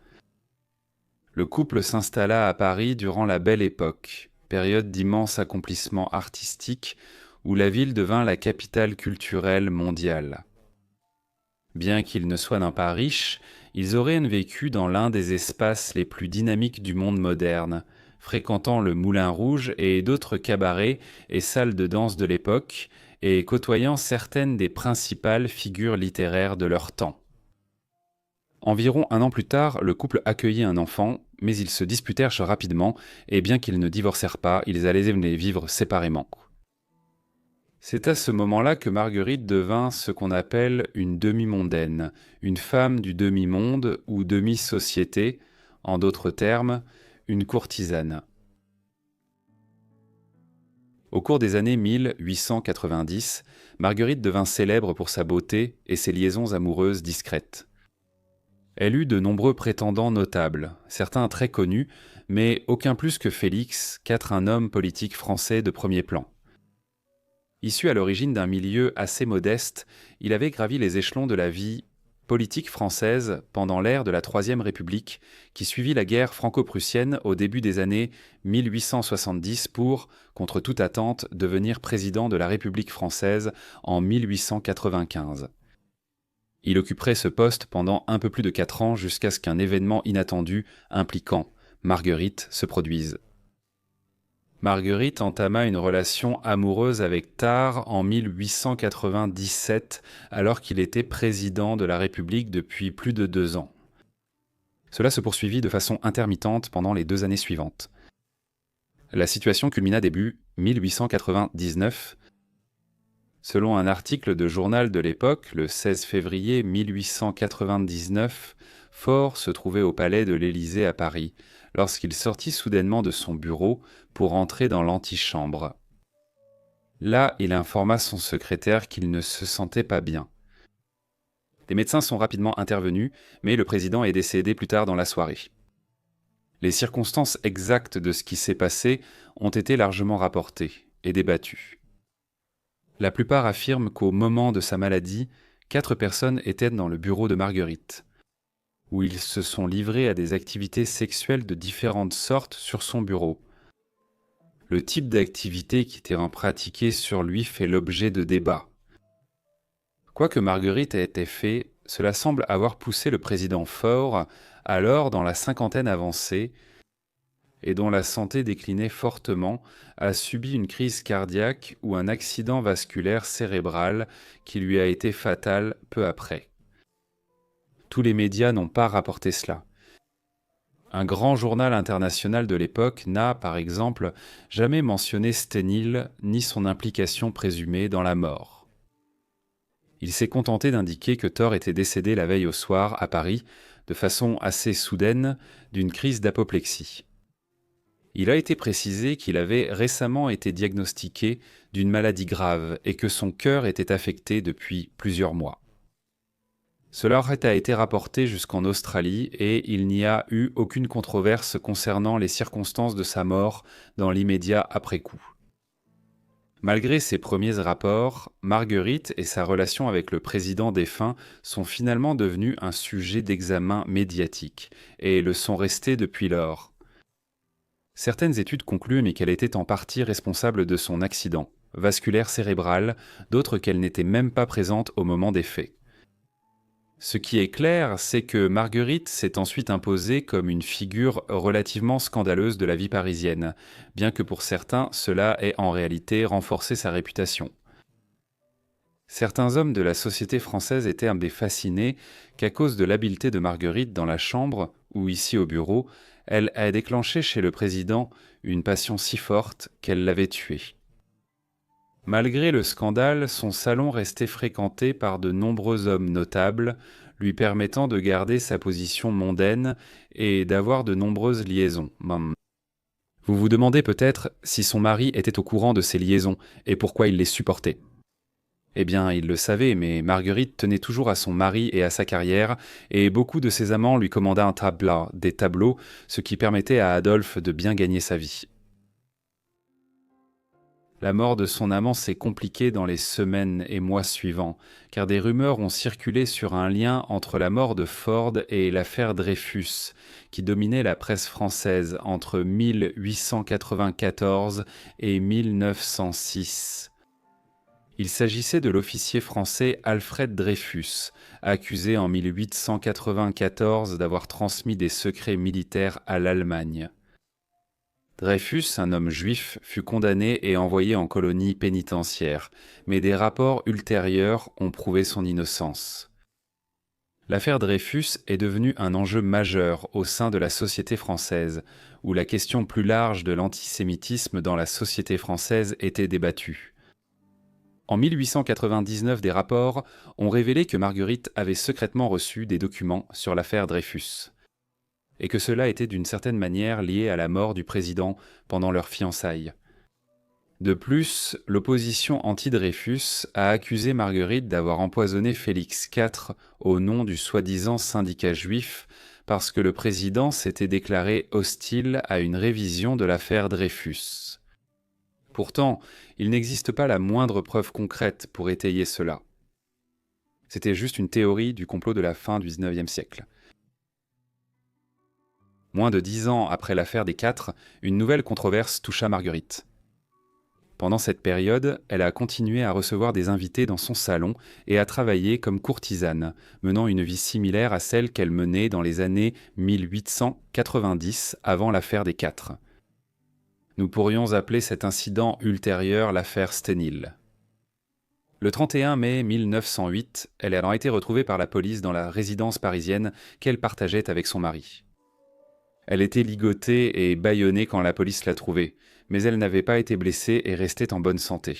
Le couple s'installa à Paris durant la Belle Époque, période d'immense accomplissement artistique où la ville devint la capitale culturelle mondiale. Bien qu'ils ne soient pas riches, ils auraient vécu dans l'un des espaces les plus dynamiques du monde moderne, fréquentant le Moulin Rouge et d'autres cabarets et salles de danse de l'époque, et côtoyant certaines des principales figures littéraires de leur temps. Environ 1 an plus tard, le couple accueillit un enfant, mais ils se disputèrent rapidement, et bien qu'ils ne divorcèrent pas, ils allaient vivre séparément. C'est à ce moment-là que Marguerite devint ce qu'on appelle une demi-mondaine, une femme du demi-monde ou demi-société, en d'autres termes, une courtisane. Au cours des années 1890, Marguerite devint célèbre pour sa beauté et ses liaisons amoureuses discrètes. Elle eut de nombreux prétendants notables, certains très connus, mais aucun plus que Félix, qu'être un homme politique français de premier plan. Issu à l'origine d'un milieu assez modeste, il avait gravi les échelons de la vie politique française pendant l'ère de la Troisième République qui suivit la guerre franco-prussienne au début des années 1870 pour, contre toute attente, devenir président de la République française en 1895. Il occuperait ce poste pendant un peu plus de 4 ans jusqu'à ce qu'un événement inattendu impliquant Marguerite se produise. Marguerite entama une relation amoureuse avec Thard en 1897, alors qu'il était président de la République depuis plus de 2 ans. Cela se poursuivit de façon intermittente pendant les 2 années suivantes. La situation culmina début 1899. Selon un article de journal de l'époque, le 16 février 1899, Faure se trouvait au palais de l'Élysée à Paris, lorsqu'il sortit soudainement de son bureau pour entrer dans l'antichambre. Là, il informa son secrétaire qu'il ne se sentait pas bien. Les médecins sont rapidement intervenus, mais le président est décédé plus tard dans la soirée. Les circonstances exactes de ce qui s'est passé ont été largement rapportées et débattues. La plupart affirment qu'au moment de sa maladie, 4 personnes étaient dans le bureau de Marguerite, où ils se sont livrés à des activités sexuelles de différentes sortes sur son bureau. Le type d'activité qui était pratiquée sur lui fait l'objet de débats. Quoi que Marguerite ait été fait, Cela semble avoir poussé le président Faure, alors dans la cinquantaine avancée, et dont la santé déclinait fortement, a subi une crise cardiaque ou un accident vasculaire cérébral qui lui a été fatal peu après. Tous les médias n'ont pas rapporté cela. Un grand journal international de l'époque n'a, par exemple, jamais mentionné Steinil ni son implication présumée dans la mort. Il s'est contenté d'indiquer que Thor était décédé la veille au soir à Paris, de façon assez soudaine, d'une crise d'apoplexie. Il a été précisé qu'il avait récemment été diagnostiqué d'une maladie grave et que son cœur était affecté depuis plusieurs mois. Cela aurait été rapporté jusqu'en Australie et il n'y a eu aucune controverse concernant les circonstances de sa mort dans l'immédiat après coup. Malgré ces premiers rapports, Marguerite et sa relation avec le président défunt sont finalement devenus un sujet d'examen médiatique et le sont restés depuis lors. Certaines études concluent qu'elle était en partie responsable de son accident vasculaire cérébral, d'autres qu'elle n'était même pas présente au moment des faits. Ce qui est clair, c'est que Marguerite s'est ensuite imposée comme une figure relativement scandaleuse de la vie parisienne, bien que pour certains, cela ait en réalité renforcé sa réputation. Certains hommes de la société française étaient des fascinés qu'à cause de l'habileté de Marguerite dans la chambre, ou ici au bureau, elle a déclenché chez le président une passion si forte qu'elle l'avait tué. Malgré le scandale, son salon restait fréquenté par de nombreux hommes notables, lui permettant de garder sa position mondaine et d'avoir de nombreuses liaisons. Vous vous demandez peut-être si son mari était au courant de ces liaisons et pourquoi il les supportait. Eh bien, il le savait, mais Marguerite tenait toujours à son mari et à sa carrière, et beaucoup de ses amants lui commandaient des tableaux, ce qui permettait à Adolphe de bien gagner sa vie. La mort de son amant s'est compliquée dans les semaines et mois suivants, car des rumeurs ont circulé sur un lien entre la mort de Ford et l'affaire Dreyfus, qui dominait la presse française entre 1894 et 1906. Il s'agissait de l'officier français Alfred Dreyfus, accusé en 1894 d'avoir transmis des secrets militaires à l'Allemagne. Dreyfus, un homme juif, fut condamné et envoyé en colonie pénitentiaire, mais des rapports ultérieurs ont prouvé son innocence. L'affaire Dreyfus est devenue un enjeu majeur au sein de la société française, où la question plus large de l'antisémitisme dans la société française était débattue. En 1899, des rapports ont révélé que Marguerite avait secrètement reçu des documents sur l'affaire Dreyfus, et que cela était d'une certaine manière lié à la mort du président pendant leurs fiançailles. De plus, l'opposition anti-Dreyfus a accusé Marguerite d'avoir empoisonné Félix IV au nom du soi-disant syndicat juif parce que le président s'était déclaré hostile à une révision de l'affaire Dreyfus. Pourtant, il n'existe pas la moindre preuve concrète pour étayer cela. C'était juste une théorie du complot de la fin du XIXe siècle. Moins de 10 ans après l'affaire des Quatre, une nouvelle controverse toucha Marguerite. Pendant cette période, elle a continué à recevoir des invités dans son salon et à travailler comme courtisane, menant une vie similaire à celle qu'elle menait dans les années 1890 avant l'affaire des Quatre. Nous pourrions appeler cet incident ultérieur l'affaire Steinil. Le 31 mai 1908, elle a été retrouvée par la police dans la résidence parisienne qu'elle partageait avec son mari. Elle était ligotée et bâillonnée quand la police l'a trouvée, mais elle n'avait pas été blessée et restait en bonne santé.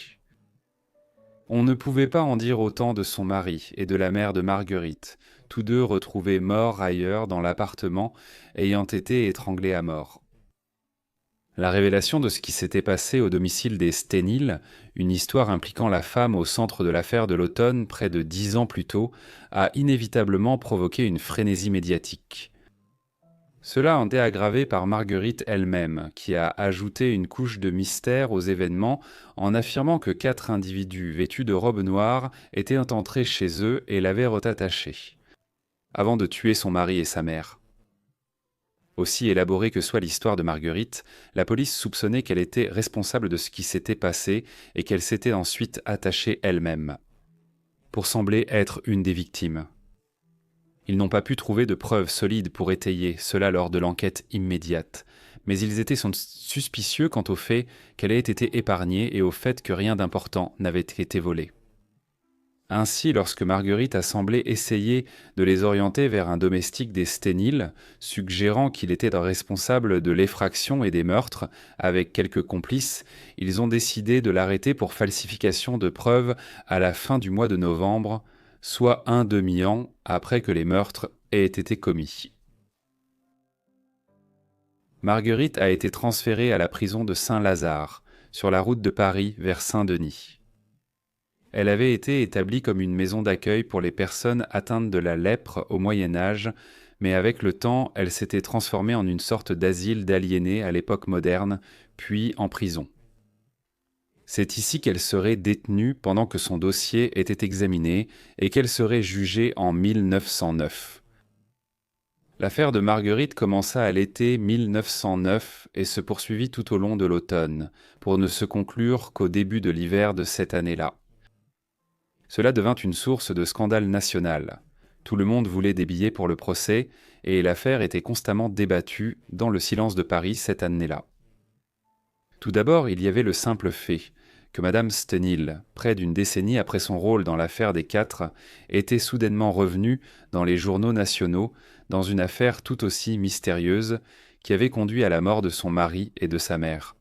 On ne pouvait pas en dire autant de son mari et de la mère de Marguerite, tous deux retrouvés morts ailleurs dans l'appartement, ayant été étranglés à mort. La révélation de ce qui s'était passé au domicile des Steinil, une histoire impliquant la femme au centre de l'affaire de l'automne près de 10 ans plus tôt, a inévitablement provoqué une frénésie médiatique. Cela a été aggravé par Marguerite elle-même, qui a ajouté une couche de mystère aux événements en affirmant que 4 individus vêtus de robes noires étaient entrés chez eux et l'avaient retattachée, avant de tuer son mari et sa mère. Aussi élaborée que soit l'histoire de Marguerite, la police soupçonnait qu'elle était responsable de ce qui s'était passé et qu'elle s'était ensuite attachée elle-même, pour sembler être une des victimes. Ils n'ont pas pu trouver de preuves solides pour étayer cela lors de l'enquête immédiate, mais ils étaient suspicieux quant au fait qu'elle ait été épargnée et au fait que rien d'important n'avait été volé. Ainsi, lorsque Marguerite a semblé essayer de les orienter vers un domestique des Sténil, suggérant qu'il était responsable de l'effraction et des meurtres, avec quelques complices, ils ont décidé de l'arrêter pour falsification de preuves à la fin du mois de novembre, soit un demi-an après que les meurtres aient été commis. Marguerite a été transférée à la prison de Saint-Lazare, sur la route de Paris vers Saint-Denis. Elle avait été établie comme une maison d'accueil pour les personnes atteintes de la lèpre au Moyen Âge, mais avec le temps, elle s'était transformée en une sorte d'asile d'aliénés à l'époque moderne, puis en prison. C'est ici qu'elle serait détenue pendant que son dossier était examiné et qu'elle serait jugée en 1909. L'affaire de Marguerite commença à l'été 1909 et se poursuivit tout au long de l'automne, pour ne se conclure qu'au début de l'hiver de cette année-là. Cela devint une source de scandale national. Tout le monde voulait des billets pour le procès, et l'affaire était constamment débattue dans le silence de Paris cette année-là. Tout d'abord, il y avait le simple fait que Madame Sténil, près d'une décennie après son rôle dans l'affaire des Quatre, était soudainement revenue dans les journaux nationaux dans une affaire tout aussi mystérieuse qui avait conduit à la mort de son mari et de sa mère.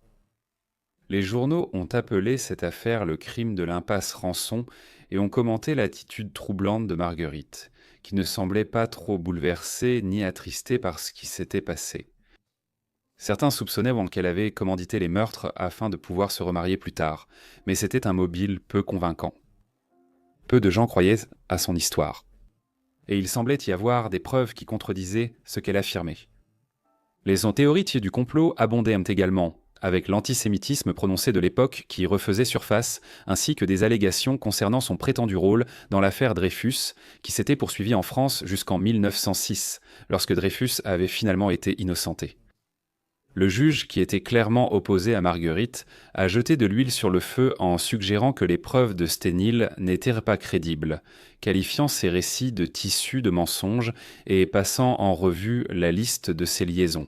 Les journaux ont appelé cette affaire le crime de l'impasse Rançon et ont commenté l'attitude troublante de Marguerite, qui ne semblait pas trop bouleversée ni attristée par ce qui s'était passé. Certains soupçonnaient qu'elle avait commandité les meurtres afin de pouvoir se remarier plus tard, mais c'était un mobile peu convaincant. Peu de gens croyaient à son histoire, et il semblait y avoir des preuves qui contredisaient ce qu'elle affirmait. Les théories du complot abondaient également, avec l'antisémitisme prononcé de l'époque qui refaisait surface, ainsi que des allégations concernant son prétendu rôle dans l'affaire Dreyfus, qui s'était poursuivie en France jusqu'en 1906, lorsque Dreyfus avait finalement été innocenté. Le juge, qui était clairement opposé à Marguerite, a jeté de l'huile sur le feu en suggérant que les preuves de Sténil n'étaient pas crédibles, qualifiant ses récits de tissus de mensonges et passant en revue la liste de ses liaisons.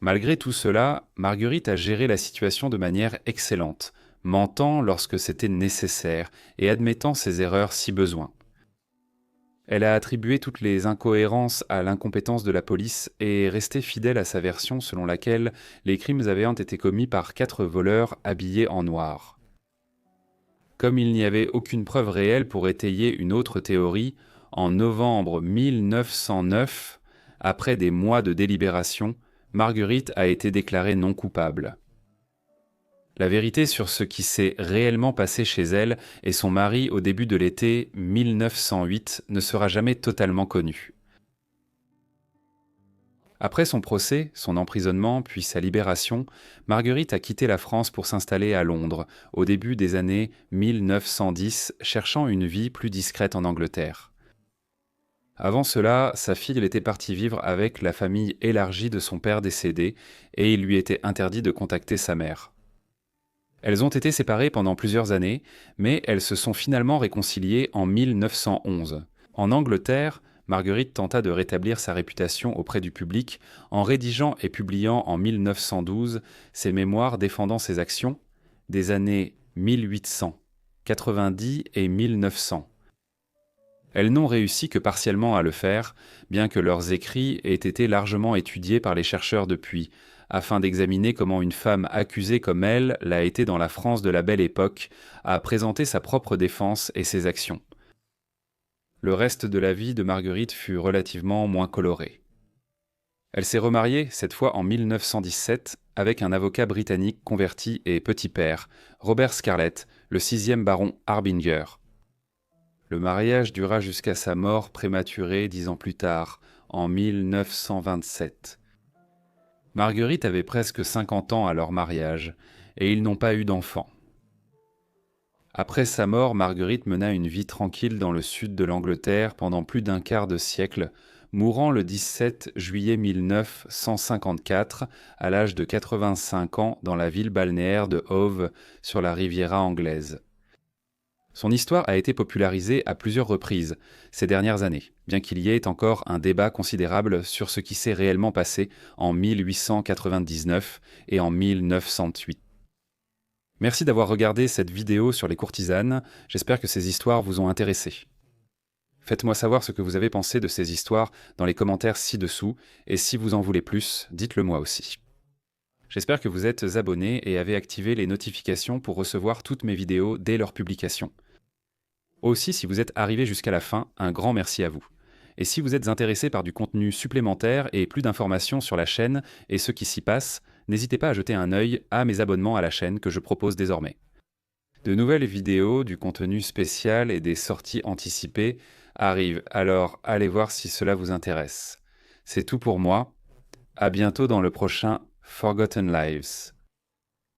Malgré tout cela, Marguerite a géré la situation de manière excellente, mentant lorsque c'était nécessaire et admettant ses erreurs si besoin. Elle a attribué toutes les incohérences à l'incompétence de la police et est restée fidèle à sa version selon laquelle les crimes avaient été commis par 4 voleurs habillés en noir. Comme il n'y avait aucune preuve réelle pour étayer une autre théorie, en novembre 1909, après des mois de délibération, Marguerite a été déclarée non coupable. La vérité sur ce qui s'est réellement passé chez elle et son mari au début de l'été 1908 ne sera jamais totalement connue. Après son procès, son emprisonnement puis sa libération, Marguerite a quitté la France pour s'installer à Londres au début des années 1910, cherchant une vie plus discrète en Angleterre. Avant cela, sa fille était partie vivre avec la famille élargie de son père décédé et il lui était interdit de contacter sa mère. Elles ont été séparées pendant plusieurs années, mais elles se sont finalement réconciliées en 1911. En Angleterre, Marguerite tenta de rétablir sa réputation auprès du public en rédigeant et publiant en 1912 ses mémoires défendant ses actions des années 1890 et 1900. Elles n'ont réussi que partiellement à le faire, bien que leurs écrits aient été largement étudiés par les chercheurs depuis, afin d'examiner comment une femme accusée comme elle l'a été dans la France de la Belle Époque, a présenté sa propre défense et ses actions. Le reste de la vie de Marguerite fut relativement moins coloré. Elle s'est remariée, cette fois en 1917, avec un avocat britannique converti et petit père, Robert Scarlett, le 6e baron Harbinger. Le mariage dura jusqu'à sa mort prématurée 10 ans plus tard, en 1927. Marguerite avait presque 50 ans à leur mariage, et ils n'ont pas eu d'enfants. Après sa mort, Marguerite mena une vie tranquille dans le sud de l'Angleterre pendant plus d'un quart de siècle, mourant le 17 juillet 1954 à l'âge de 85 ans dans la ville balnéaire de Hove sur la Riviera anglaise. Son histoire a été popularisée à plusieurs reprises ces dernières années, bien qu'il y ait encore un débat considérable sur ce qui s'est réellement passé en 1899 et en 1908. Merci d'avoir regardé cette vidéo sur les courtisanes, j'espère que ces histoires vous ont intéressé. Faites-moi savoir ce que vous avez pensé de ces histoires dans les commentaires ci-dessous, et si vous en voulez plus, dites-le moi aussi. J'espère que vous êtes abonnés et avez activé les notifications pour recevoir toutes mes vidéos dès leur publication. Aussi, si vous êtes arrivé jusqu'à la fin, un grand merci à vous. Et si vous êtes intéressé par du contenu supplémentaire et plus d'informations sur la chaîne et ce qui s'y passe, n'hésitez pas à jeter un œil à mes abonnements à la chaîne que je propose désormais. De nouvelles vidéos, du contenu spécial et des sorties anticipées arrivent, alors allez voir si cela vous intéresse. C'est tout pour moi. À bientôt dans le prochain Forgotten Lives.